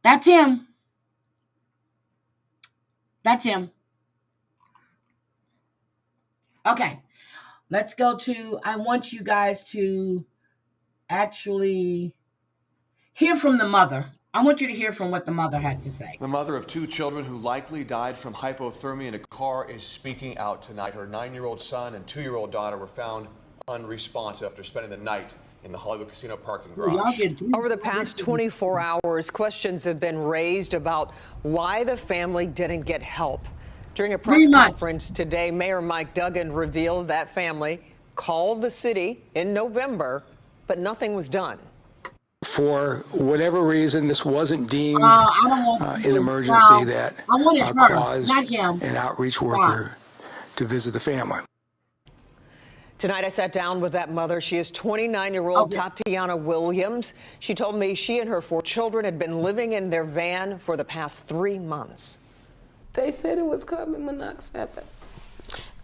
A: That's him. That's him. Okay, let's go to, I want you guys to actually hear from the mother. I want you to hear from what the mother had to say.
M: The mother of 2 children who likely died from hypothermia in a car is speaking out tonight. Her 9-year-old son and 2-year-old daughter were found unresponsive after spending the night in the Hollywood Casino parking garage.
N: Over the past 24 hours, questions have been raised about why the family didn't get help. During a press conference today, Mayor Mike Duggan revealed that family called the city in November, but nothing was done.
J: For whatever reason, this wasn't deemed an emergency that caused an outreach worker to visit the family.
N: Tonight, I sat down with that mother. She is 29-year-old Tatiana Williams. She told me she and her 4 children had been living in their van for the past 3 months.
D: They said it was carbon monoxide.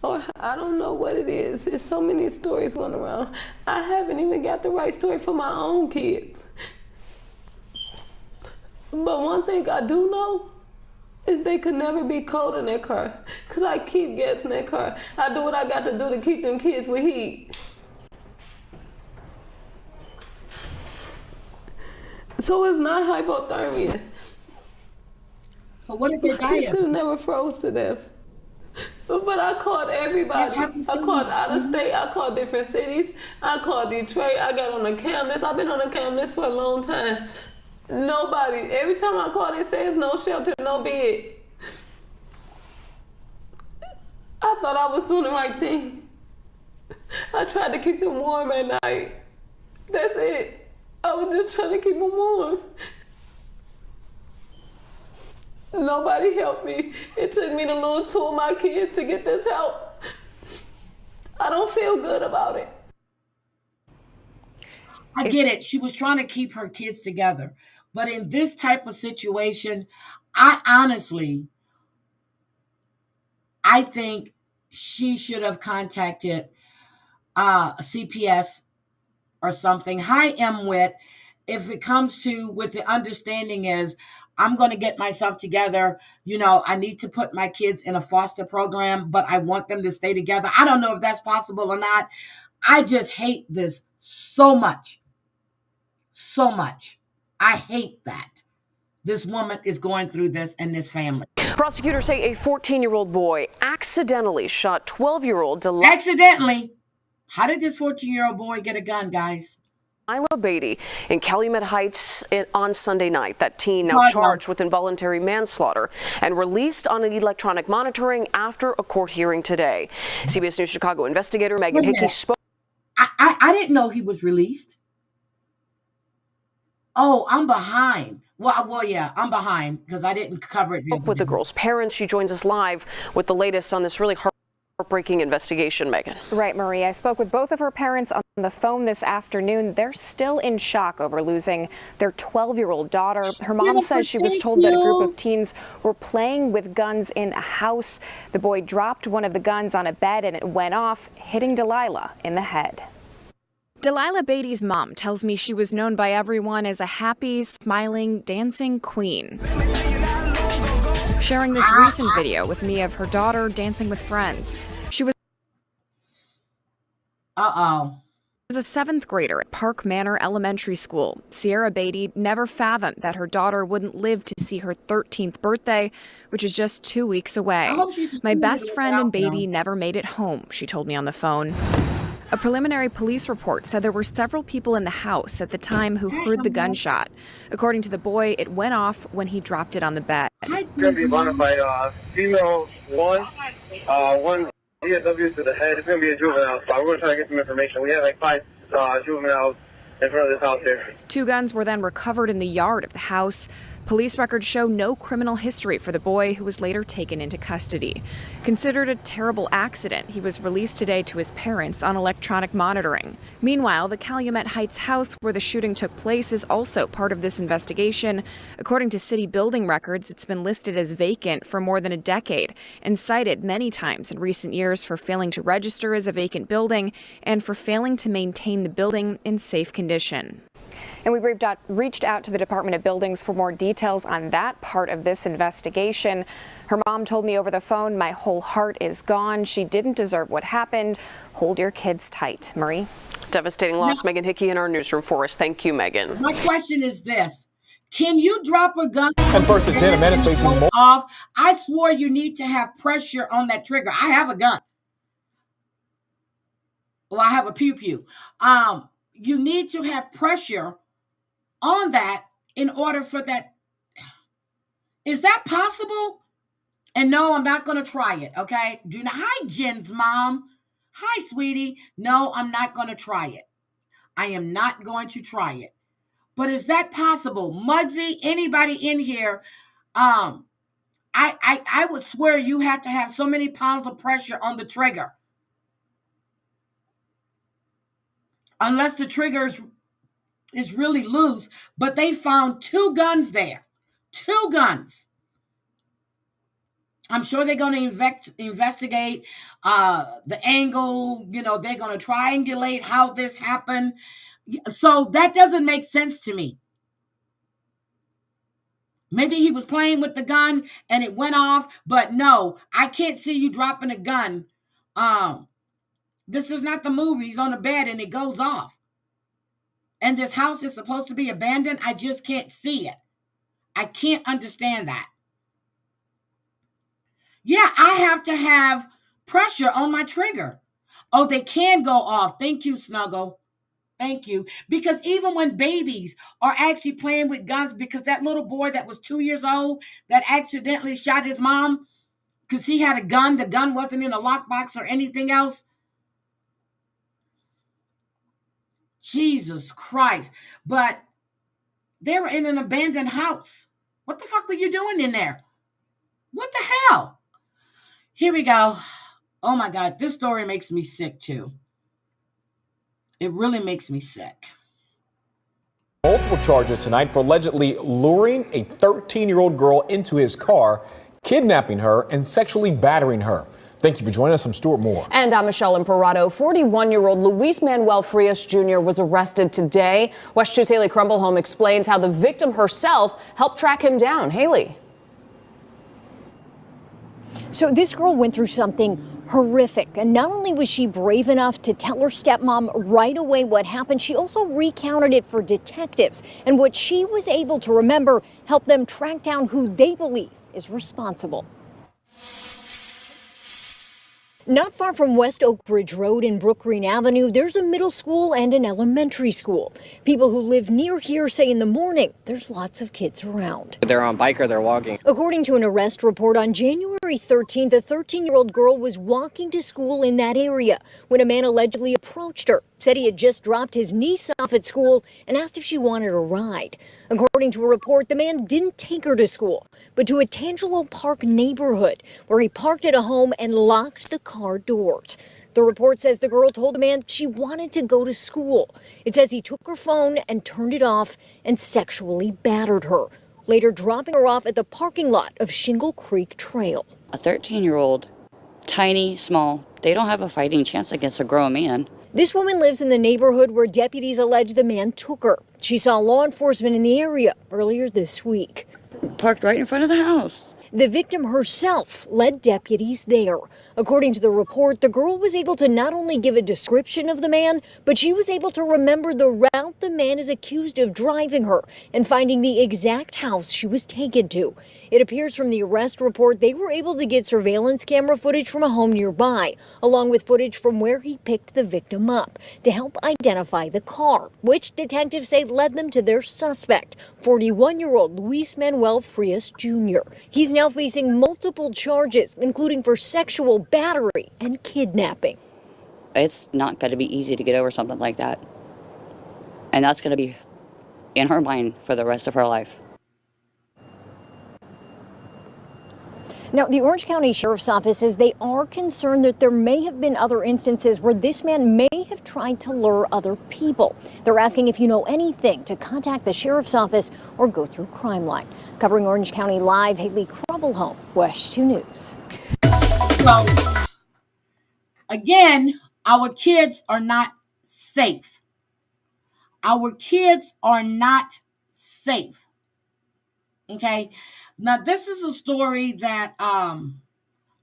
D: Oh, I don't know what it is. There's so many stories going around. I haven't even got the right story for my own kids. But one thing I do know is they could never be cold in their car, because I keep gas in their car. I do what I got to do to keep them kids with heat. So it's not hypothermia.
A: So what did they die of?
D: My kids could have never froze to death. But I called everybody. I called out of state. I called different cities. I called Detroit. I got on the cam list. I've been on the cam list for a long time. Nobody. Every time I call, they say it's no shelter, no bed. I thought I was doing the right thing. I tried to keep them warm at night. That's it. I was just trying to keep them warm. Nobody helped me. It took me to lose 2 of my kids to get this help. I don't feel good about it.
A: I get it. She was trying to keep her kids together. But in this type of situation, I think she should have contacted a CPS or something. Hi, MWIT. If it comes to with the understanding is, I'm going to get myself together. You know, I need to put my kids in a foster program, but I want them to stay together. I don't know if that's possible or not. I just hate this so much. So much. I hate that this woman is going through this and this family.
O: Prosecutors say a 14-year-old boy accidentally shot 12-year-old Delilah.
A: Accidentally? How did this 14-year-old boy get a gun, guys?
O: Delilah Beatty in Calumet Heights on Sunday night. That teen now charged with involuntary manslaughter and released on electronic monitoring after a court hearing today. CBS News Chicago investigator Megan Hickey spoke.
A: I didn't know he was released. Oh, I'm behind. Well, yeah, I'm behind because I didn't cover it.
O: With the girl's parents, she joins us live with the latest on this really heartbreaking investigation, Megan.
P: Right, Marie. I spoke with both of her parents on the phone this afternoon. They're still in shock over losing their 12-year-old daughter. Her mom says she was told that a group of teens were playing with guns in a house. The boy dropped one of the guns on a bed and it went off, hitting Delilah in the head.
Q: Delilah Beatty's mom tells me she was known by everyone as a happy, smiling, dancing queen. Sharing this recent video with me of her daughter dancing with friends. She was a 7th grader at Park Manor Elementary School. Sierra Beatty never fathomed that her daughter wouldn't live to see her 13th birthday, which is just 2 weeks away. My best friend and baby never made it home, she told me on the phone. A preliminary police report said there were several people in the house at the time who heard the gunshot. According to the boy, it went off when he dropped it on the bed.
R: It's going to be bona fide female one DSW to the head. It's going to be a juvenile, so we're going to try to get some information. We have like 5 juveniles in front of this house here.
Q: 2 guns were then recovered in the yard of the house. Police records show no criminal history for the boy, who was later taken into custody. Considered a terrible accident, he was released today to his parents on electronic monitoring. Meanwhile, the Calumet Heights house where the shooting took place is also part of this investigation. According to city building records, it's been listed as vacant for more than a decade and cited many times in recent years for failing to register as a vacant building and for failing to maintain the building in safe condition.
P: And we reached out to the Department of Buildings for more details on that part of this investigation. Her mom told me over the phone, "My whole heart is gone. She didn't deserve what happened. Hold your kids tight." Marie?
O: Devastating loss. Megan Hickey in our newsroom for us. Thank you, Megan.
A: My question is this. Can you drop a gun?
E: And first at 10, a man is facing more.
A: Off. I swore you need to have pressure on that trigger. I have a gun. Well, I have a pew-pew. You need to have pressure on that in order for that. Is that possible? And no, I'm not going to try it, okay? Hi, Jen's mom. Hi, sweetie. No, I'm not going to try it. I am not going to try it. But is that possible? Muggsy, anybody in here, I would swear you have to have so many pounds of pressure on the trigger. Unless the trigger is really loose, but they found 2 guns there. 2 guns. I'm sure they're going to investigate the angle. They're going to triangulate how this happened. So that doesn't make sense to me. Maybe he was playing with the gun and it went off, but no, I can't see you dropping a gun. This is not the movie. He's on the bed and it goes off. And this house is supposed to be abandoned. I just can't see it. I can't understand that. Yeah, I have to have pressure on my trigger. Oh, they can go off. Thank you, Snuggle. Thank you. Because even when babies are actually playing with guns, because that little boy that was 2 years old that accidentally shot his mom because he had a gun, the gun wasn't in a lockbox or anything else. Jesus Christ. But they were in an abandoned house. What the fuck were you doing in there? What the hell? Here we go. Oh my God, this story makes me sick too. It really makes me sick.
E: Multiple charges tonight for allegedly luring a 13-year-old girl into his car, kidnapping her, and sexually battering her. Thank you for joining us. I'm Stuart Moore.
S: And I'm Michelle Imparato. 41-year-old Luis Manuel Frias Jr. was arrested today. West 2's Haley Crumbleholm explains how the victim herself helped track him down. Haley.
T: So this girl went through something horrific, and not only was she brave enough to tell her stepmom right away what happened, she also recounted it for detectives, and what she was able to remember helped them track down who they believe is responsible. Not far from West Oak Bridge Road and Brook Green Avenue, there's a middle school and an elementary school. People who live near here say in the morning, there's lots of kids around.
U: They're on bike or they're walking.
T: According to an arrest report on January 13th, a 13-year-old girl was walking to school in that area when a man allegedly approached her, said he had just dropped his niece off at school and asked if she wanted a ride. According to a report, the man didn't take her to school, but to a Tangelo Park neighborhood where he parked at a home and locked the car doors. The report says the girl told the man she wanted to go to school. It says he took her phone and turned it off and sexually battered her, later dropping her off at the parking lot of Shingle Creek Trail.
V: A 13-year-old, tiny, small, they don't have a fighting chance against a grown man.
T: This woman lives in the neighborhood where deputies allege the man took her. She saw law enforcement in the area earlier this week.
V: Parked right in front of the house.
T: The victim herself led deputies there. According to the report, the girl was able to not only give a description of the man, but she was able to remember the route the man is accused of driving her and finding the exact house she was taken to. It appears from the arrest report they were able to get surveillance camera footage from a home nearby, along with footage from where he picked the victim up to help identify the car, which detectives say led them to their suspect, 41-year-old Luis Manuel Frias Jr. He's now facing multiple charges, including for sexual battery and kidnapping.
V: It's not going to be easy to get over something like that. And that's going to be in her mind for the rest of her life.
T: Now, the Orange County Sheriff's Office says they are concerned that there may have been other instances where this man may have tried to lure other people. They're asking if you know anything to contact the Sheriff's Office or go through Crime Line. Covering Orange County Live, Haley Krubelholm, WESH 2 News.
A: So, again, our kids are not safe. Our kids are not safe. Okay. Now, this is a story that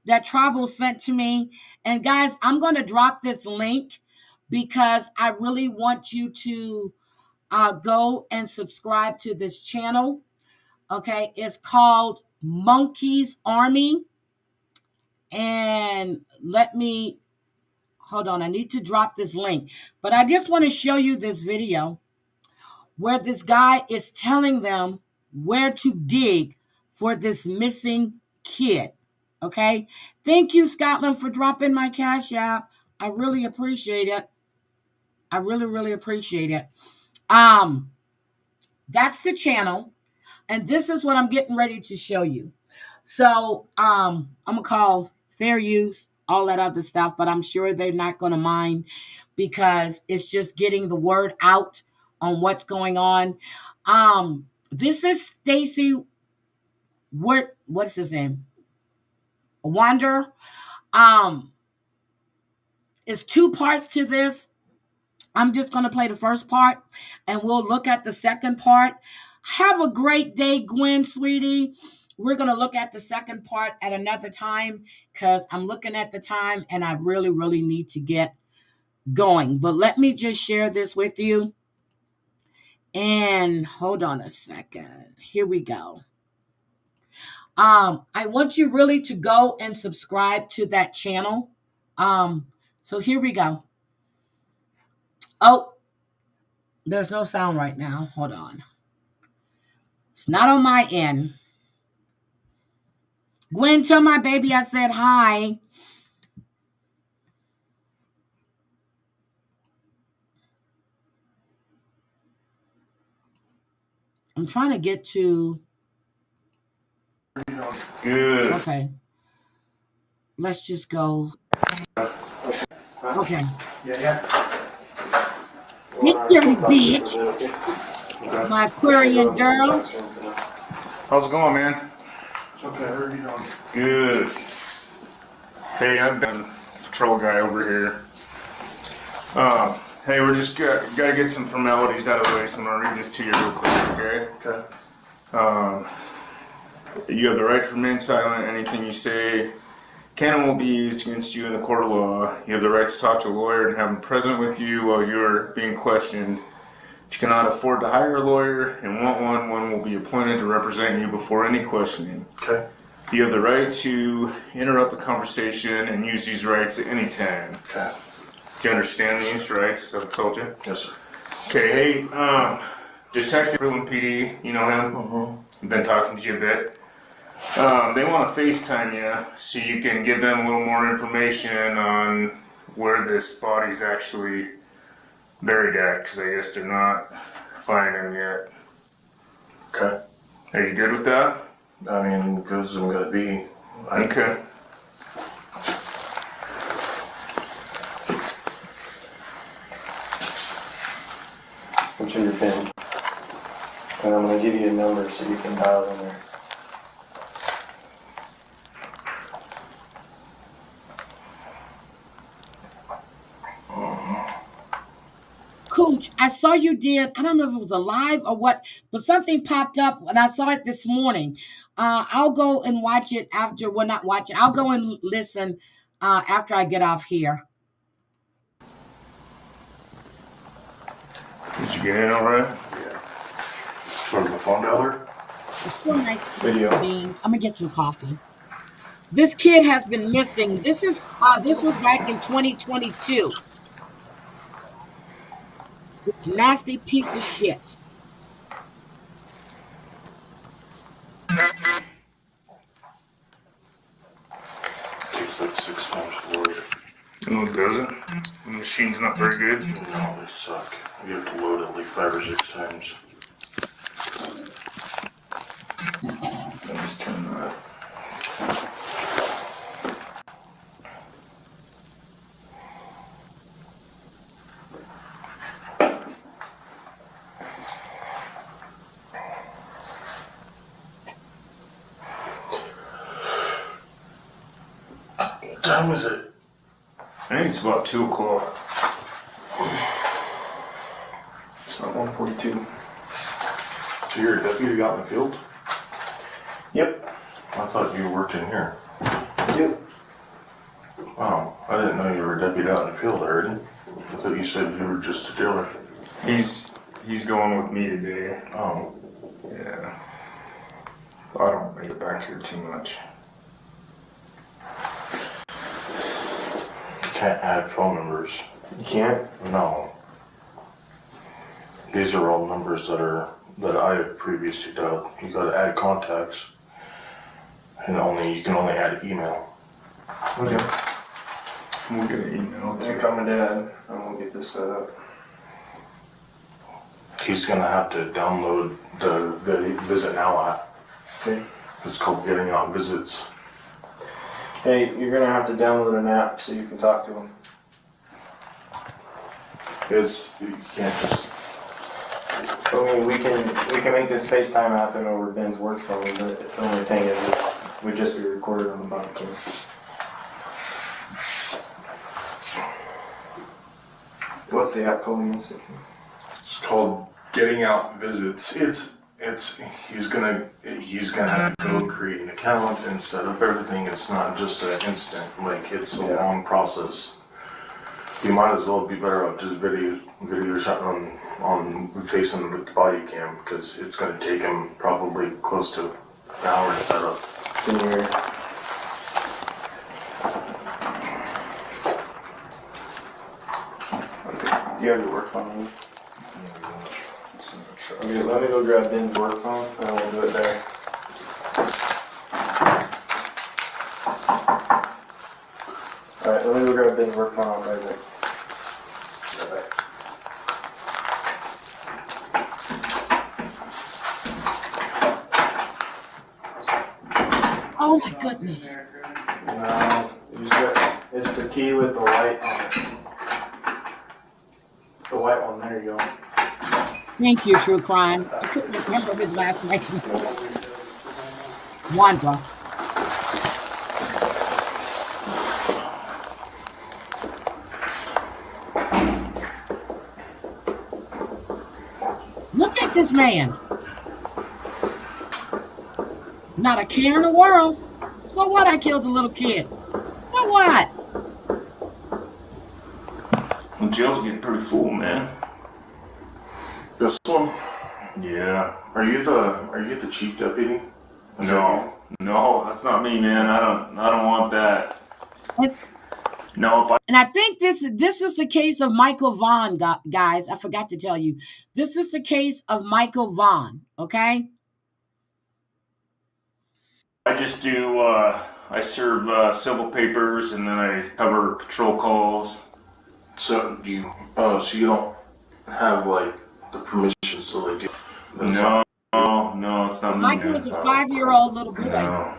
A: that Tribal sent to me. And guys, I'm going to drop this link because I really want you to go and subscribe to this channel. Okay. It's called Monkey's Army. And let me, hold on. I need to drop this link. But I just want to show you this video where this guy is telling them where to dig for this missing kid. Okay. Thank you, Scotland, for dropping my Cash App. I really appreciate it. I really, really appreciate it. That's the channel. And this is what I'm getting ready to show you. So I'm gonna call fair use, all that other stuff, but I'm sure they're not gonna mind because it's just getting the word out on what's going on. This is Stacy. What's his name? Wander. It's two parts to this. I'm just going to play the first part and we'll look at the second part. Have a great day, Gwen, sweetie. We're going to look at the second part at another time because I'm looking at the time and I really, really need to get going. But let me just share this with you. And hold on a second. Here we go. I want you really to go and subscribe to that channel. So here we go. Oh, there's no sound right now. Hold on. It's not on my end. Gwen, tell my baby I said hi. I'm trying to get to... Good. Okay. Let's just go. Okay. Yeah. You dirty bitch. My Aquarian girl.
G: How's it going, man? It's okay. How are you doing? Good. Hey, I've been patrol guy over here. Hey, we're just gotta get some formalities out of the way, so I'm gonna read this to you real quick, okay? Okay. You have the right to remain silent. Anything you say can and will be used against you in the court of law. You have the right to talk to a lawyer and have him present with you while you're being questioned. If you cannot afford to hire a lawyer and want one will be appointed to represent you before any questioning. Okay. You have the right to interrupt the conversation and use these rights at any time. Okay. Do you understand these rights, as I've told you? Yes, sir. Okay, hey, Detective Freeland PD, you know him? Mm-hmm. I've been talking to you a bit. They want to FaceTime you so you can give them a little more information on where this body's actually buried at, because I guess they're not finding him yet. Okay. Are you good with that? I mean, because I'm going to be. Okay. What's in your pen? And I'm going to give you a number so you can dial in there.
A: Cooch, I saw you did, I don't know if it was a live or what, but something popped up and I saw it this morning. I'll go and watch it after, well, not watch it. I'll go and listen after I get off here.
G: Did you get in all right?
F: Yeah. Turn my phone down there.
A: It's so nice
F: Video.
A: Beans. I'm gonna get some coffee. This kid has been missing. This was back in 2022. This nasty piece of shit.
F: Takes like 6 times to load.
G: No, it doesn't. The machine's not very good.
F: No, they suck. You have to load it like 5 or 6 times.
G: Let me just turn that.
F: What time is it?
G: I think it's about 2 o'clock.
F: It's not 1:42. So you're a deputy out in the field?
G: Yep.
F: I thought you worked in here.
G: Yep.
F: Wow, I didn't know you were a deputy out in the field already. I thought you said you were just a dealer.
G: He's going with me today.
F: Oh.
G: Yeah. I don't make it back here too much.
F: You can't add phone numbers.
G: You can't?
F: No. These are all numbers that I have previously dialed. You gotta add contacts. And you can only add email.
G: Okay. We'll get an email too.
U: Call my dad and we'll get this set up.
F: He's gonna have to download the Visit Now app.
U: Okay.
F: It's called Getting Out Visits.
U: Hey, you're gonna have to download an app so you can talk to him.
F: You can't just.
U: I mean, we can make this FaceTime happen over Ben's work phone, but the only thing is it would just be recorded on the body cam. What's the app called?
F: It's called Getting Out Visits. He's gonna have to go create an account and set up everything. It's not just an instant. Like, it's a long process. You might as well be better off just video shot on facing the body cam, because it's gonna take him probably close to an hour to set up.
U: Can you hear? Okay. You have your work phone on you? Okay, let me go grab Ben's work phone and we'll do it there. Alright, let me go grab Ben's work phone. I'll be right back.
A: Oh my goodness.
U: No, it's the key with the white on it. The white one, there you go.
A: Thank you, True Crime. I couldn't remember his last name. Wanda. Look at this man. Not a care in the world. So what? I killed a little kid. So what?
G: The jail's getting pretty full, man.
F: This one?
G: Yeah.
F: Are you the chief deputy?
G: No, that's not me, man. I don't want that. No.
A: And I think this is the case of Michael Vaughn, guys. I forgot to tell you. This is the case of Michael Vaughn. Okay.
G: I just do. I serve civil papers, and then I cover patrol calls.
F: So you don't have like the permissions to like.
G: No, it's not me.
A: Michael is a 5-year-old little boy.
G: No.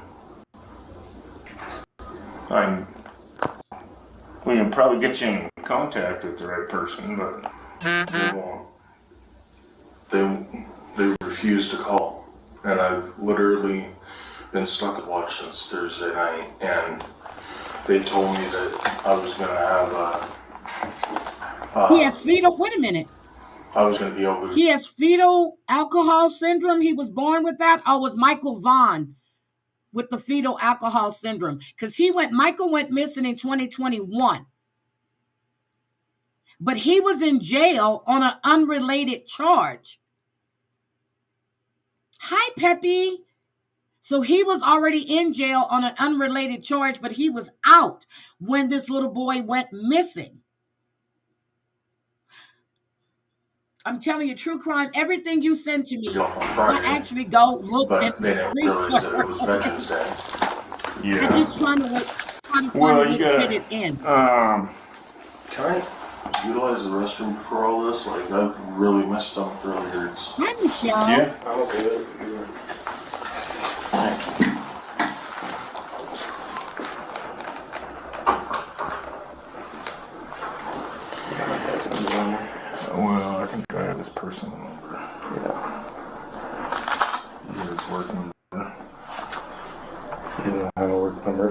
G: We can probably get you in contact with the right person, but
F: they won't. They refuse to call, and I've literally been stuck at watch since Thursday night, and they told me that I was gonna have
A: he has freedom. Wait a minute.
F: I was going to be able to.
A: He has fetal alcohol syndrome. He was born with that. Or was Michael Vaughn with the fetal alcohol syndrome? Because Michael went missing in 2021. But he was in jail on an unrelated charge. Hi, Peppy. So he was already in jail on an unrelated charge, but he was out when this little boy went missing. I'm telling you, true crime, everything you send to me, I actually go look
F: but they didn't realize that it was Veterans Day.
G: Yeah.
A: I'm just trying to find a way to fit it in.
F: Can I utilize the restroom before all this? Like, I've really, my stomach really hurts.
A: Hi, Michelle.
F: Yeah, I'm okay with it.
G: Well, I think I have his personal number. Yeah. His work number.
U: He doesn't have a work number.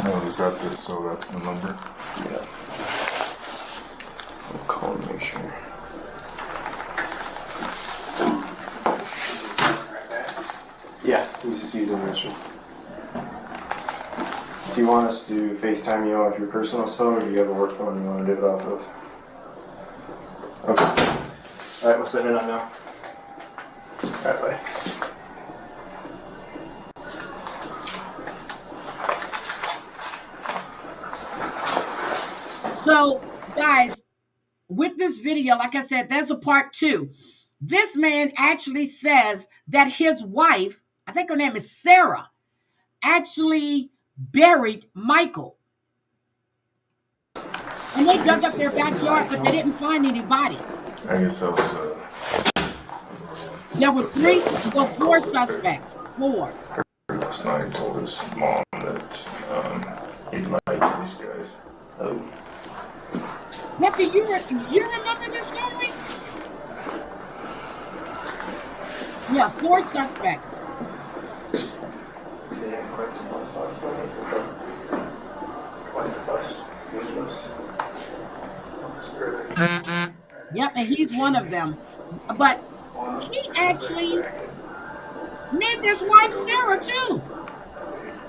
G: No, is that this? So that's the number?
U: Yeah. I'll call him, make sure. Yeah, he's just using this one. Do you want us to FaceTime you off your personal cell, or do you have a work phone you want to do it off of? Okay. Alright, we'll send it on now. Alright, bye.
A: So, guys, with this video, like I said, there's a part 2. This man actually says that his wife, I think her name is Sarah, actually buried Michael. And they dug up their backyard, but they didn't find anybody.
G: I guess that was
A: There were 4 suspects. 4.
G: last night he told his mom that he lied to these guys.
U: Oh.
A: Peppy, you remember this story? Yeah, 4 suspects. Yep, and he's one of them. But he actually named his wife Sarah too.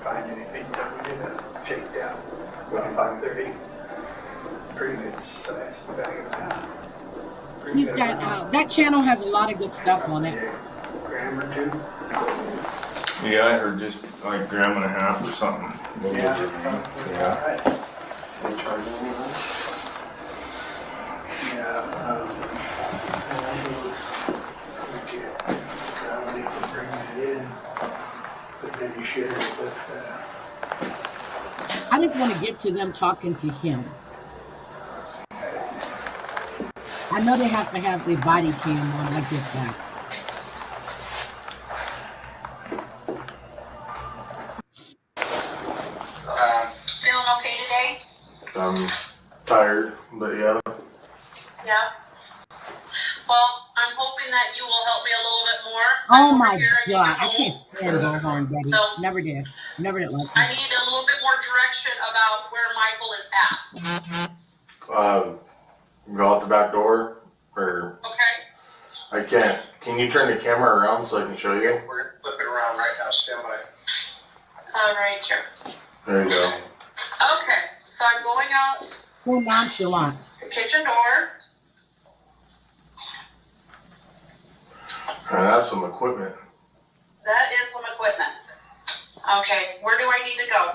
B: Find anything that we did a shakedown around 5:30. Pretty good size bag of half.
A: He's got that channel has a lot of good stuff on it.
B: Gram or 2.
G: Yeah, I heard just like 1.5 grams or something.
B: Yeah.
U: They charge anything?
B: Yeah. Money for bringing it in, but then you share it with.
A: I just want to get to them talking to him. I know they have to have the body cam on. I get that.
C: Feeling okay today?
F: I'm tired, but yeah.
C: Yeah. Well, I'm hoping that you will help me a little bit more.
A: Oh my God, I can't stand Bullhorn, Betty.
C: So,
A: Never did like
C: I
A: that.
C: need a little bit more direction about where Michael is at.
F: Go out the back door, or
C: Okay.
F: I can't. Can you turn the camera around so I can show you?
B: We're gonna flip it around right now. Stand by.
C: Right here.
F: There you go.
C: Okay, so I'm going out
A: So nonchalant.
C: the kitchen door.
F: And that's some equipment.
C: That is some equipment. Okay, where do I need to go?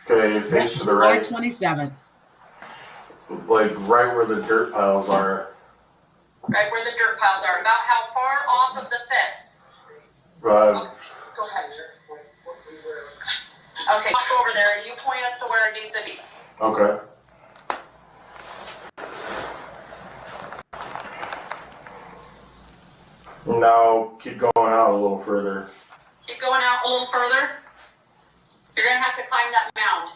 F: Okay, face to the
A: July
F: right,
A: 27th.
F: like right where the dirt piles are.
C: Right where the dirt piles are. About how far off of the fence?
F: Uh,
C: Go ahead. Okay, walk over there and you point us to where it needs to be.
F: okay. Now keep going out a little further.
C: Keep going out a little further. You're gonna have to climb that mound.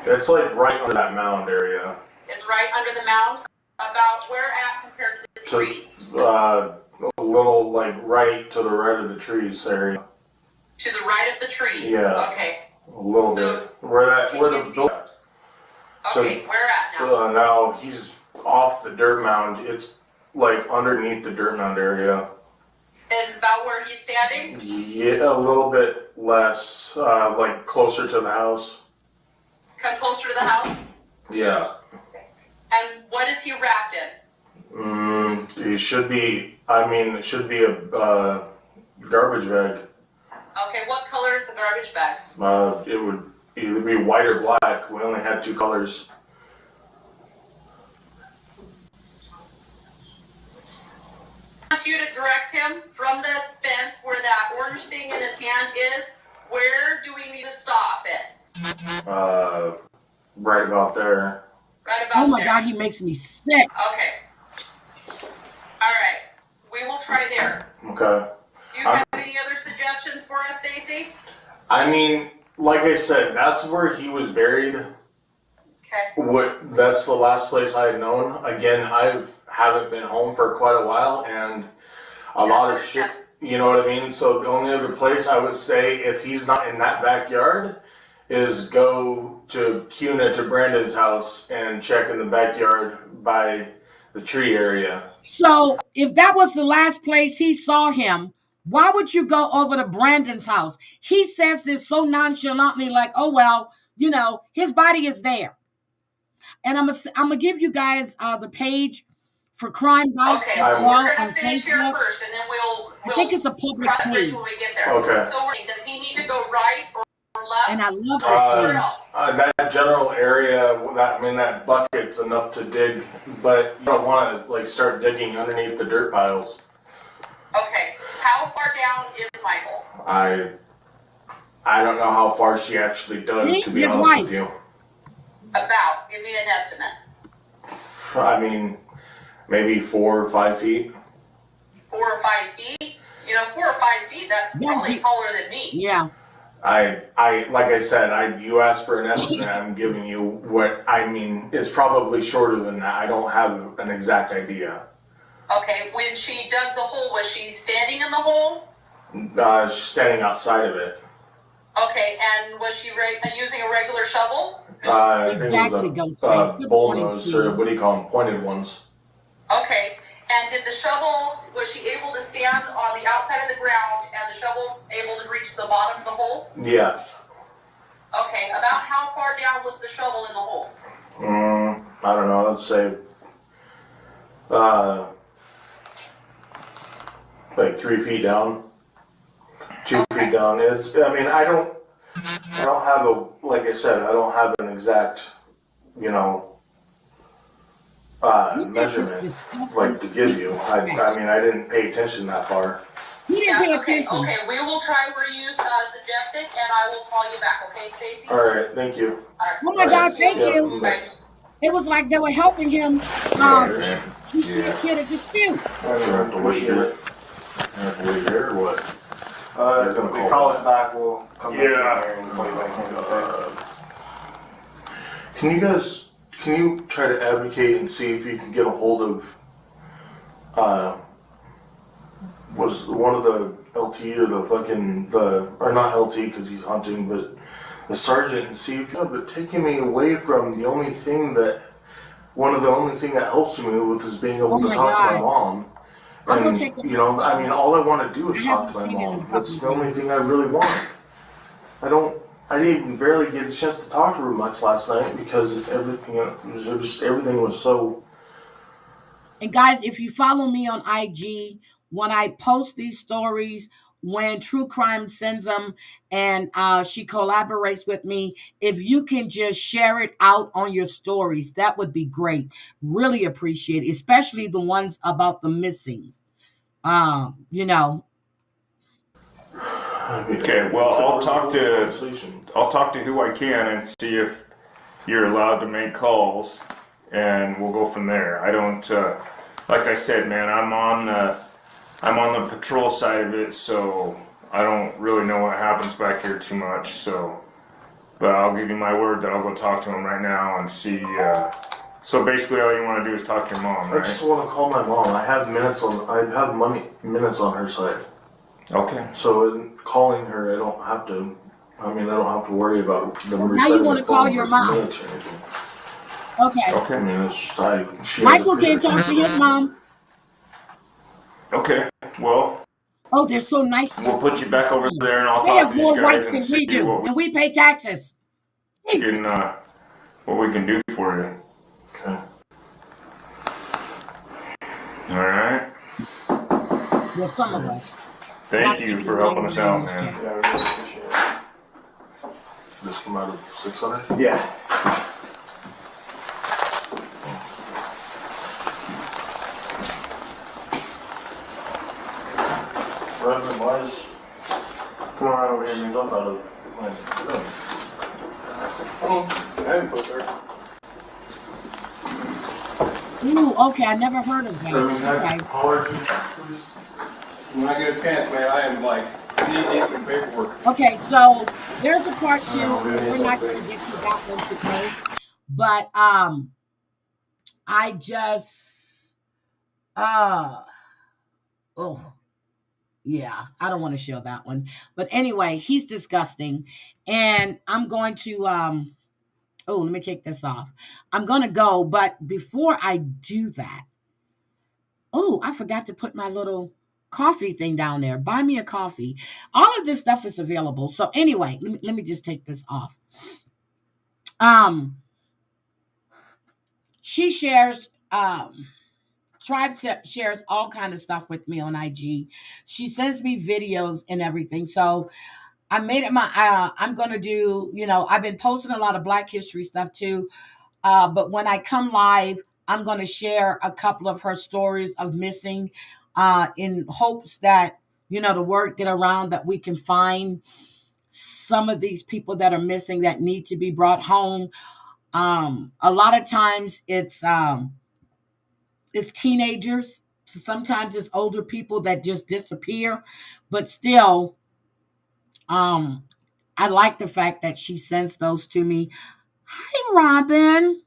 F: It's like right under that mound area.
C: It's right under the mound. About where at compared to the trees?
F: A little like right to the right of the trees area.
C: To the right of the trees?
F: Yeah.
C: Okay.
F: A little bit. Where the building at.
C: Okay, where at now?
F: Now he's off the dirt mound. It's like underneath the dirt mound area.
C: And about where he's standing?
F: Yeah, a little bit less, like closer to the house.
C: Come closer to the house?
F: Yeah.
C: And what is he wrapped in?
F: He should be, it should be a garbage bag.
C: Okay, what color is the garbage bag?
F: It would either be white or black. We only had 2 colors.
C: I want you to direct him from the fence where that orange thing in his hand is. Where do we need to stop it?
F: Right about there.
C: Right about
A: Oh my
C: there.
A: God, he makes me sick.
C: Okay. All right. We will try there.
F: Okay.
C: Do you have any other suggestions for us, Stacy?
F: Like I said, that's where he was buried.
C: Okay.
F: That's the last place I had known. Again, haven't been home for quite a while, and a lot of shit. You know what I mean? So the only other place I would say, if he's not in that backyard, is go to Cuna, to Brandon's house, and check in the backyard by the tree area.
A: So if that was the last place he saw him, why would you go over to Brandon's house? He says this so nonchalantly, like, oh, well, his body is there. And I'm gonna give you guys the page for Crime Bites.
C: Okay, we're gonna finish here first, and then we'll
A: I think it's a public
C: cross the bridge
A: page.
C: when we get there.
F: Okay.
C: So does he need to go right or left?
A: And I love
C: where else?
F: That general area, that bucket's enough to dig, but you don't want to start digging underneath the dirt piles.
C: Okay, how far down is Michael?
F: I don't know how far she actually dug, to be honest with you.
C: About, give me an estimate.
F: Maybe 4 or 5 feet.
C: 4 or 5 feet? 4 or 5 feet, that's probably taller than me.
A: Yeah.
F: Like I said, you asked for an estimate, I'm giving you what, it's probably shorter than that. I don't have an exact idea.
C: Okay, when she dug the hole, was she standing in the hole?
F: She's standing outside of it.
C: Okay, and was she using a regular shovel?
F: I think it was a bull nose, or what do you call them, pointed ones.
C: Okay, and did the shovel, was she able to stand on the outside of the ground and the shovel able to reach the bottom of the hole?
F: Yeah.
C: Okay, about how far down was the shovel in the hole?
F: I don't know, let's say, like 3 feet down, 2 feet down. I don't have like I said, I don't have an exact, measurement, to give you. I didn't pay attention that far.
C: Okay, we will try where you suggested, and I will call you back, okay, Stacy?
F: All right, thank you.
A: Oh my God, thank you. It was like they were helping him. He get a dispute.
F: Have to wait here or what?
U: If they call us back, we'll come back here and call you back in, okay?
F: Can you try to advocate and see if you can get a hold of, was one of the LT or or not LT because he's hunting, but the sergeant, and see if but taking me away from one of the only thing that helps me with is being able to talk to my mom. And, all I want to do is talk to my mom. That's the only thing I really want. I didn't even barely get a chance to talk to her much last night because everything was so.
A: And guys, if you follow me on IG, when I post these stories, when True Crime sends them and she collaborates with me, if you can just share it out on your stories, that would be great. Really appreciate it, especially the ones about the missings.
G: Okay, well, I'll talk to who I can and see if you're allowed to make calls, and we'll go from there. I don't, like I said, man, I'm on the patrol side of it, so I don't really know what happens back here too much. But I'll give you my word that I'll go talk to him right now and see. So basically, all you want to do is talk to your mom, right?
F: I just want to call my mom. I have minutes on her side.
G: Okay.
F: So calling her, I don't have to worry about them.
A: Now you want to call your mom.
F: Minutes or anything.
A: Okay.
F: It's just
A: Michael can't talk to his mom.
G: Okay, well.
A: Oh, they're so nice.
G: We'll put you back over there, and I'll
A: They
G: talk
A: have
G: to these
A: more
G: guys
A: rights
G: and
A: than
G: see
A: we do,
G: what
A: and we pay taxes.
G: we can do for you.
F: Okay.
G: All right.
A: Well, some of us.
G: Thank you for helping us out, man.
U: Yeah, I really appreciate it.
F: This come out of 600?
U: Yeah. Rodman, why is... Come on over here, man. Don't thought of I didn't put there.
A: Ooh, okay, I never heard of that.
U: Okay.
A: Okay.
U: When I get a chance, man, I am like knee-deep in paperwork.
A: Okay, so there's a part 2. We're not going to get to that one today, but I just yeah, I don't want to show that one. But anyway, he's disgusting, and I'm going to let me take this off. I'm going to go, but before I do that, I forgot to put my little coffee thing down there. Buy me a coffee. All of this stuff is available. So anyway, let me just take this off. She shares Tribe shares all kind of stuff with me on IG. She sends me videos and everything. So I made it I'm going to do, I've been posting a lot of Black History stuff too. But when I come live, I'm going to share a couple of her stories of missing in hopes that, the word get around that we can find some of these people that are missing that need to be brought home. A lot of times it's teenagers. So sometimes it's older people that just disappear. But still, I like the fact that she sends those to me. Hi, Robin.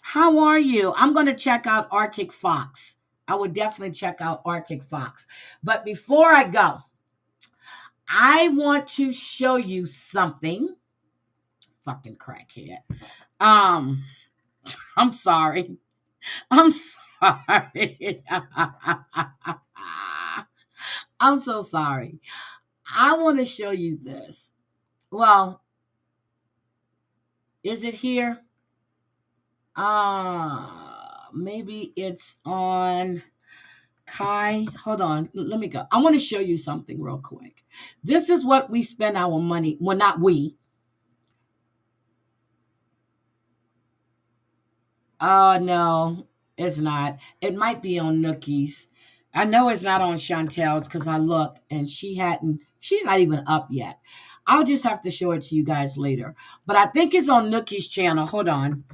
A: How are you? I'm going to check out Arctic Fox. I would definitely check out Arctic Fox. But before I go, I want to show you something. Fucking crackhead. I'm sorry. I'm sorry. I'm so sorry. I want to show you this. Well, is it here? Maybe it's on Kai. Hold on. Let me go. I want to show you something real quick. This is what we spend our money. Well, not we. Oh, no, it's not. It might be on Nookie's. I know it's not on Chantel's because I looked and she's not even up yet. I'll just have to show it to you guys later. But I think it's on Nookie's channel. Hold on.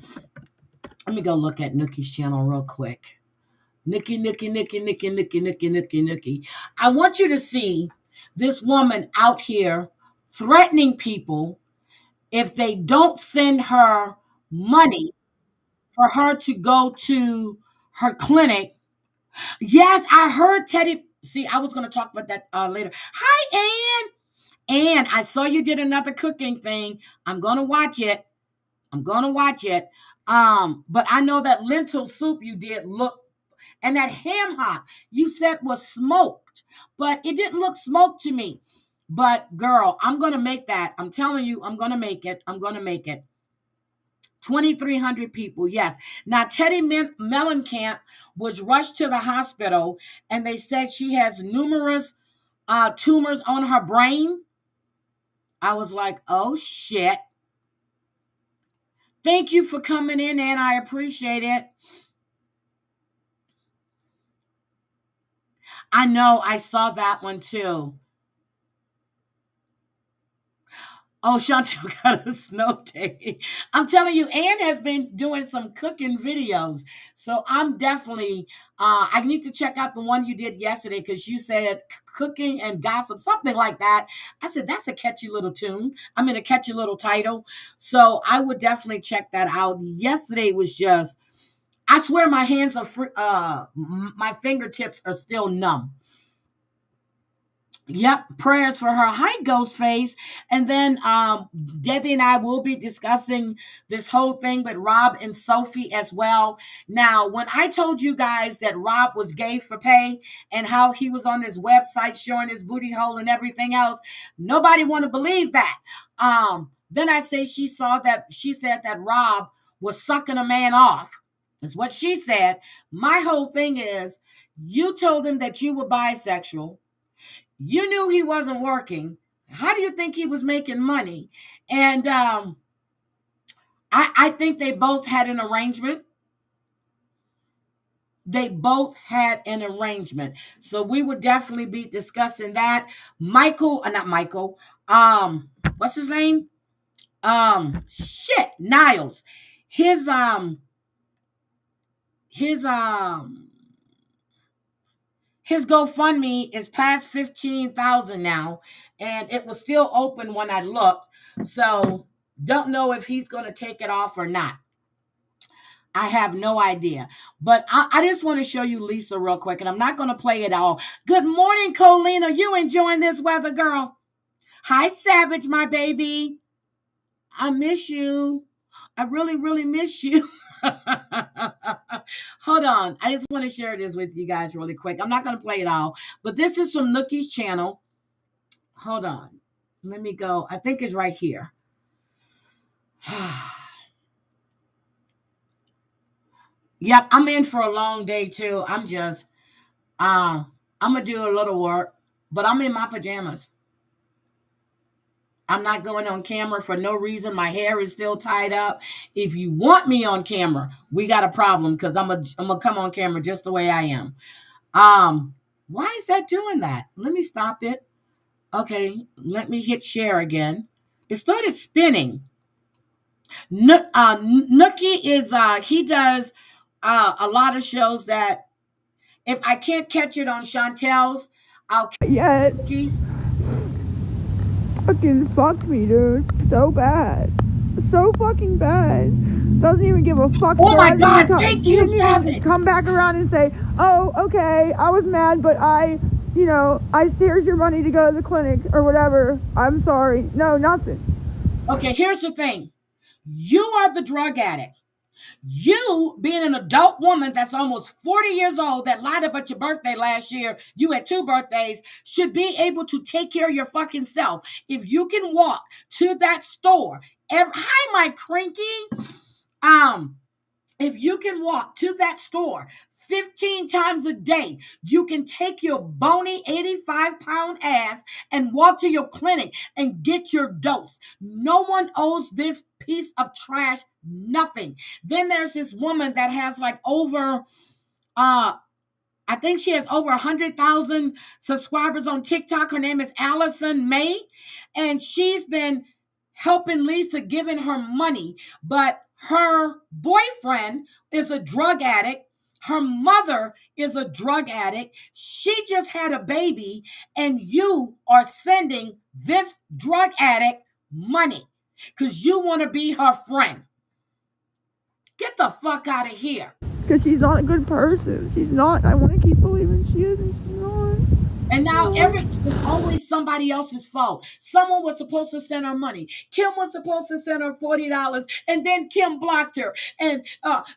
A: Let me go look at Nookie's channel real quick. Nookie. I want you to see this woman out here threatening people if they don't send her money for her to go to her clinic. Yes, I heard Teddy. See, I was going to talk about that later. Hi, Ann. Ann, I saw you did another cooking thing. I'm going to watch it. But I know that lentil soup you did look, and that ham hock you said was smoked, but it didn't look smoked to me. But girl, I'm going to make that. I'm telling you, I'm going to make it. 2,300 people, yes. Now, Teddy Mellencamp was rushed to the hospital, and they said she has numerous tumors on her brain. I was like, oh, shit. Thank you for coming in, and I appreciate it. I know, I saw that one, too. Oh, Chantel got a snow day. I'm telling you, Ann has been doing some cooking videos. So I'm definitely, I need to check out the one you did yesterday because you said cooking and gossip, something like that. I said, that's a catchy little tune. I mean, a catchy little title. So I would definitely check that out. Yesterday was just, I swear my hands are free, my fingertips are still numb. Yep, prayers for her. Hi, Ghostface. And then Debbie and I will be discussing this whole thing with Rob and Sophie as well. Now, when I told you guys that Rob was gay for pay and how he was on his website showing his booty hole and everything else, nobody want to believe that. Then I say she said that Rob was sucking a man off. Is what she said. My whole thing is, you told him that you were bisexual. You knew he wasn't working. How do you think he was making money? And I think they both had an arrangement. So we would definitely be discussing that. Not Michael. What's his name? Niles. His GoFundMe is past 15,000 now, and it was still open when I looked. So don't know if he's going to take it off or not. I have no idea. But I just want to show you Lisa real quick, and I'm not going to play it all. Good morning, Colleen. Are you enjoying this weather, girl? Hi, Savage, my baby. I miss you. I really, really miss you. Hold on. I just want to share this with you guys really quick. I'm not going to play it all, but this is from Nookie's channel. Hold on. Let me go. I think it's right here. Yep, I'm in for a long day too. I'm going to do a little work, but I'm in my pajamas. I'm not going on camera for no reason. My hair is still tied up. If you want me on camera, we got a problem, because I'm gonna come on camera just the way I am. Why is that doing that? Let me stop it. Okay, let me hit share again. It started spinning. Nookie is he does a lot of shows that if I can't catch it on Chantel's, I'll catch Nookie's.
I: Fucking fuck me, dude. So bad. So fucking bad. Doesn't even give a fuck.
A: Oh my God, thank you, Savage.
I: Come back around and say, oh, okay, I was mad, but here's your money to go to the clinic or whatever. I'm sorry. No, nothing.
A: Okay, here's the thing. You are the drug addict. You, being an adult woman that's almost 40 years old, that lied about your birthday last year, you had 2 birthdays, should be able to take care of your fucking self. If you can walk to that store, hi, my cranky. If you can walk to that store 15 times a day, you can take your bony 85-pound ass and walk to your clinic and get your dose. No one owes this piece of trash nothing. Then there's this woman that has like over, I think she has over 100,000 subscribers on TikTok. Her name is Allison May, and she's been helping Lisa, giving her money, but her boyfriend is a drug addict. Her mother is a drug addict. She just had a baby, and you are sending this drug addict money because you want to be her friend. Get the fuck out of here.
I: Because she's not a good person. She's not. I want to keep believing she is, and she's not.
A: And now it's always somebody else's fault. Someone was supposed to send her money. Kim was supposed to send her $40, and then Kim blocked her. And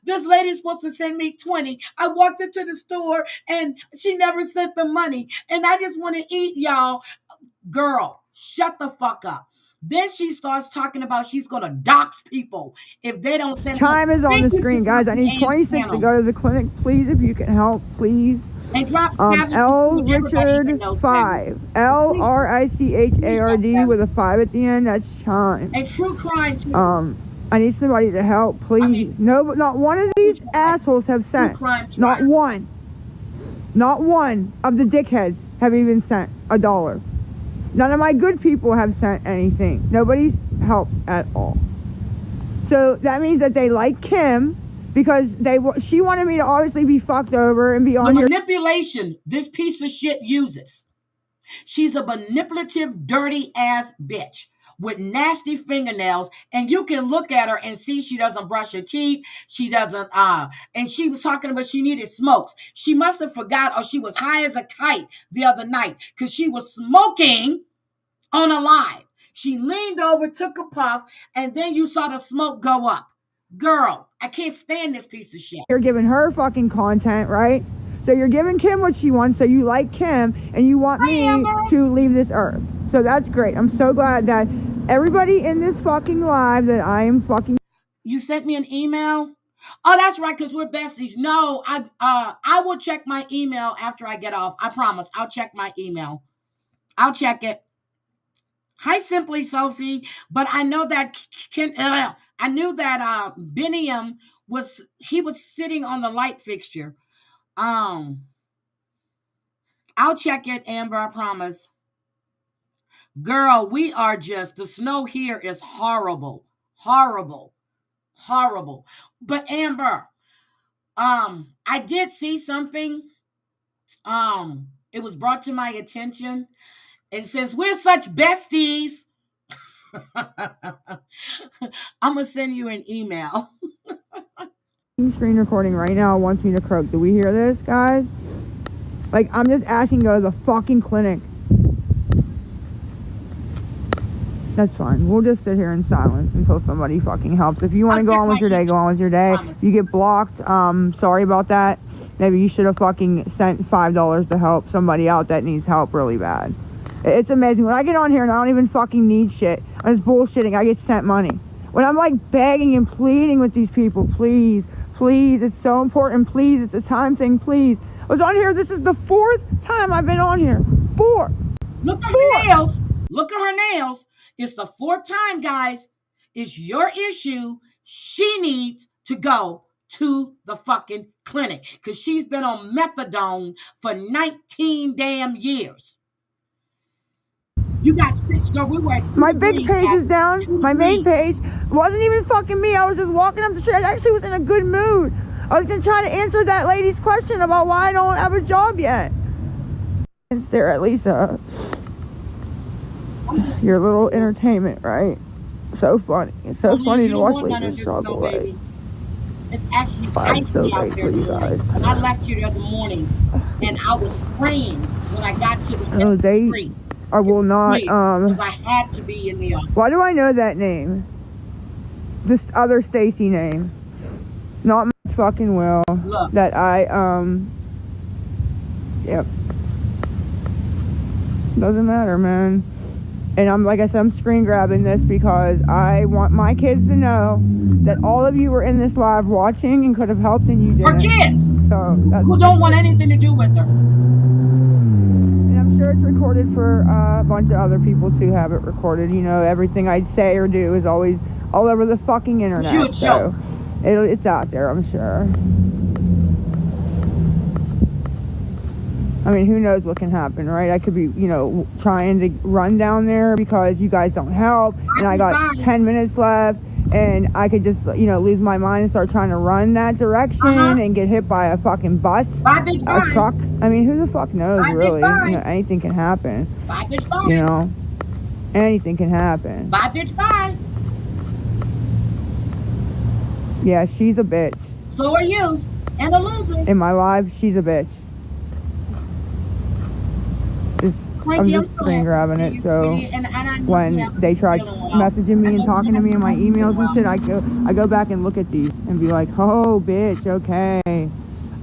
A: this lady's supposed to send me $20. I walked up to the store, and she never sent the money. And I just want to eat, y'all. Girl, shut the fuck up. Then she starts talking about she's going to dox people if they don't send her.
I: Time is on the screen, guys. I need 26 to go to the clinic. Please, if you can help, please.
A: And drop
I: L Richard 5. LRICHARD with a 5 at the end. That's Chime.
A: And true crime too.
I: I need somebody to help, please. No, not one of these assholes have sent. Not one. Not one of the dickheads have even sent $1. None of my good people have sent anything. Nobody's helped at all. So that means that they like Kim, because she wanted me to obviously be fucked over and be on
A: the manipulation this piece of shit uses. She's a manipulative, dirty ass bitch with nasty fingernails, and you can look at her and see she doesn't brush her teeth. She doesn't and she was talking about she needed smokes. She must have forgot, or she was high as a kite the other night because she was smoking on a live. She leaned over, took a puff, and then you saw the smoke go up. Girl, I can't stand this piece of shit.
I: You're giving her fucking content, right? So you're giving Kim what she wants, so you like Kim, and you want me to leave this earth. So that's great. I'm so glad that everybody in this fucking live that I am fucking...
A: You sent me an email? Oh, that's right, because we're besties. No, I will check my email after I get off. I promise. I'll check my email. I'll check it. Hi, Simply Sophie. But I know that I knew that Biniam was sitting on the light fixture. I'll check it, Amber, I promise. Girl, we are just, the snow here is horrible. Horrible. Horrible. But Amber, I did see something. It was brought to my attention. And since we're such besties, I'm gonna send you an email.
I: Screen recording right now wants me to croak. Do we hear this, guys? Like, I'm just asking to go to the fucking clinic. That's fine. We'll just sit here in silence until somebody fucking helps. If you want to go on with your day, go on with your day. If you get blocked, sorry about that. Maybe you should have fucking sent $5 to help somebody out that needs help really bad. It's amazing. When I get on here and I don't even fucking need shit, I'm just bullshitting, I get sent money. When I'm like begging and pleading with these people, please, please, it's so important, please, it's a time thing, please. I was on here, this is the 4th time I've been on here. 4.
A: Look at her nails. Look at her nails. It's the 4th time, guys. It's your issue. She needs to go to the fucking clinic because she's been on methadone for 19 damn years. You got 6, girl. We were at
I: my big page is down. My main page wasn't even fucking me. I was just walking up the street. I actually was in a good mood. I was just trying to answer that lady's question about why I don't have a job yet. And stare at Lisa. Your little entertainment, right? So funny. It's so funny to watch Lisa struggle, right?
A: It's actually icy out there today. And I left you the other morning, and I was praying when I got to the street.
I: I will not,
A: because I had to be in the office.
I: Why do I know that name? This other Stacy name. Not my fucking will.
A: Look.
I: That I, yep. Doesn't matter, man. And I'm, like I said, I'm screen grabbing this because I want my kids to know that all of you were in this live watching and could have helped and you didn't.
A: Her kids!
I: So,
A: who don't want anything to do with her.
I: And I'm sure it's recorded for a bunch of other people to have it recorded. You know, everything I say or do is always all over the fucking internet. So it's out there, I'm sure. I mean, who knows what can happen, right? I could be, you know, trying to run down there because you guys don't help, and I got 10 minutes left, and I could just, you know, lose my mind and start trying to run that direction and get hit by a fucking bus, a truck. I mean, who the fuck knows, really? You know, anything can happen.
A: Bye, bitch, bye.
I: You know, anything can happen.
A: Bye, bitch, bye.
I: Yeah, she's a bitch.
A: So are you, and a loser.
I: In my life, she's a bitch. I'm just screen grabbing it, so when they try messaging me and talking to me in my emails and shit, I go back and look at these and be like, oh, bitch, okay.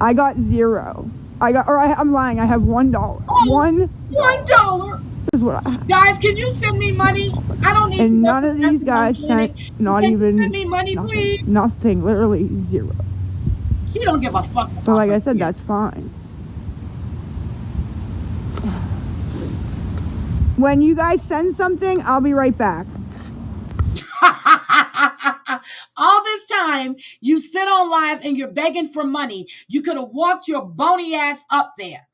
I: I got 0. I'm lying, I have $1.
A: $1?
I: Is what I have.
A: Guys, can you send me money? I don't need
I: and none of these guys sent, not even,
A: send me money,
I: nothing,
A: please?
I: Nothing, literally 0.
A: She don't give a fuck.
I: So like I said, that's fine. When you guys send something, I'll be right back.
A: All this time, you sit on live and you're begging for money. You could have walked your bony ass up there.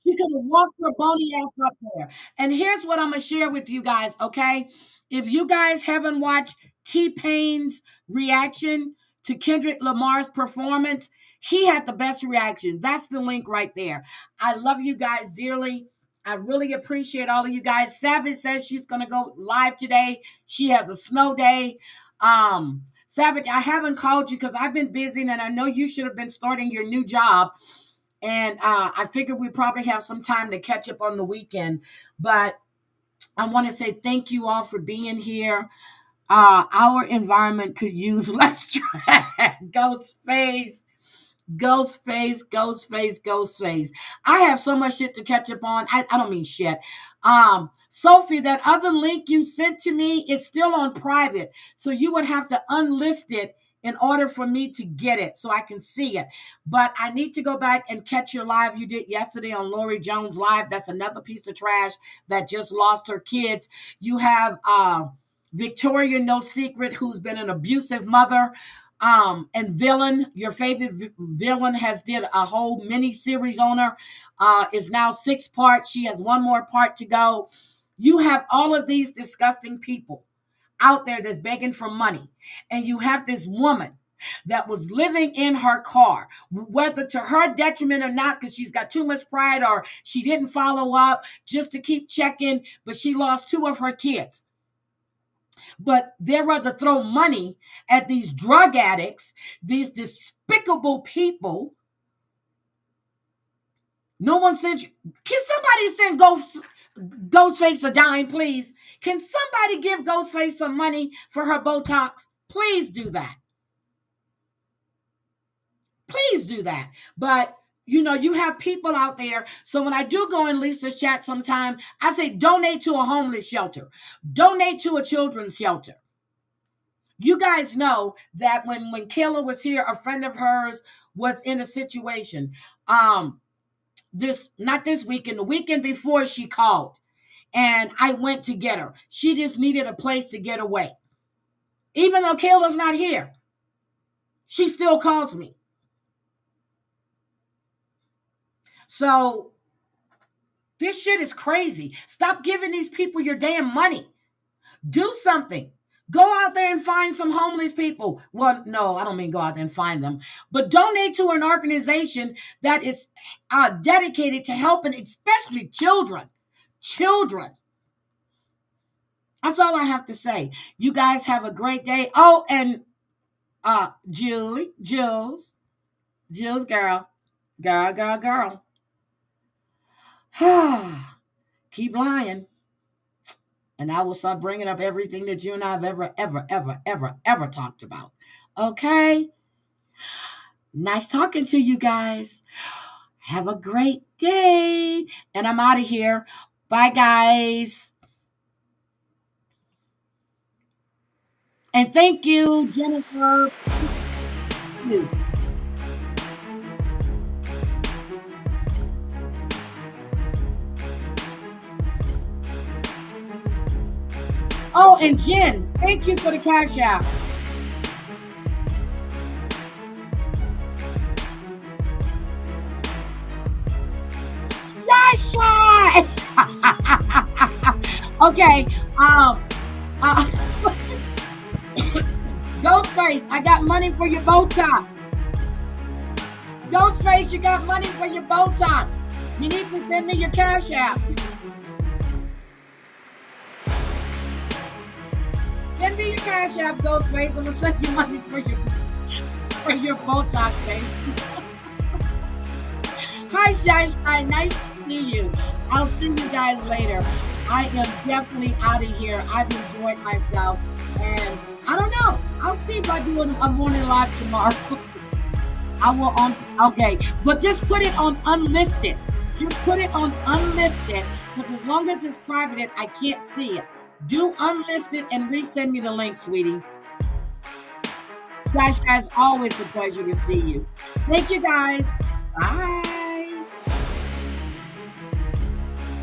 A: You could have walked your bony ass up there. And here's what I'm going to share with you guys, okay? If you guys haven't watched T-Pain's reaction to Kendrick Lamar's performance. He had the best reaction. That's the link right there. I love you guys dearly. I really appreciate all of you guys. Savage says she's going to go live today. She has a snow day. Savage, I haven't called you because I've been busy, and I know you should have been starting your new job. And I figured we probably have some time to catch up on the weekend. But I want to say thank you all for being here. Our environment could use less trash. Ghostface. I have so much shit to catch up on. I don't mean shit. Sophie, that other link you sent to me is still on private. So you would have to unlist it in order for me to get it so I can see it. But I need to go back and catch your live you did yesterday on Lori Jones Live. That's another piece of trash that just lost her kids. You have Victoria No Secret, who's been an abusive mother. And Villain, your favorite villain, has did a whole mini series on her. Is now 6 parts. She has 1 more part to go. You have all of these disgusting people out there that's begging for money. And you have this woman that was living in her car, whether to her detriment or not, because she's got too much pride or she didn't follow up just to keep checking, but she lost 2 of her kids. But they'd rather throw money at these drug addicts, these despicable people. No one sent you. Can somebody send Ghostface a dime, please? Can somebody give Ghostface some money for her Botox? Please do that. Please do that. But, you know, you have people out there. So when I do go in Lisa's chat sometime, I say donate to a homeless shelter. Donate to a children's shelter. You guys know that when Kayla was here, a friend of hers was in a situation. Not this weekend, the weekend before she called. And I went to get her. She just needed a place to get away. Even though Kayla's not here, she still calls me. So this shit is crazy. Stop giving these people your damn money. Do something. Go out there and find some homeless people. Well, no, I don't mean go out there and find them. But donate to an organization that is dedicated to helping especially children. Children. That's all I have to say. You guys have a great day. Oh, and Jules, girl. Keep lying. And I will start bringing up everything that you and I have ever talked about. Okay? Nice talking to you guys. Have a great day. And I'm out of here. Bye, guys. And thank you, Jennifer. Thank you. Oh, and Jen, thank you for the cash out. Shy. Okay. Ghostface, I got money for your Botox. Ghostface, you got money for your Botox. You need to send me your cash out. Send me your cash app, Ghostface. I'm gonna send you money for your Botox, baby. Hi, Shy. Nice to see you. I'll see you guys later. I am definitely out of here. I've enjoyed myself, and I don't know. I'll see if I do a morning live tomorrow. I will okay, but just put it on unlisted. Just put it on unlisted, because as long as it's private, I can't see it. Do unlisted and resend me the link, sweetie. Slash, as always, a pleasure to see you. Thank you, guys. Bye.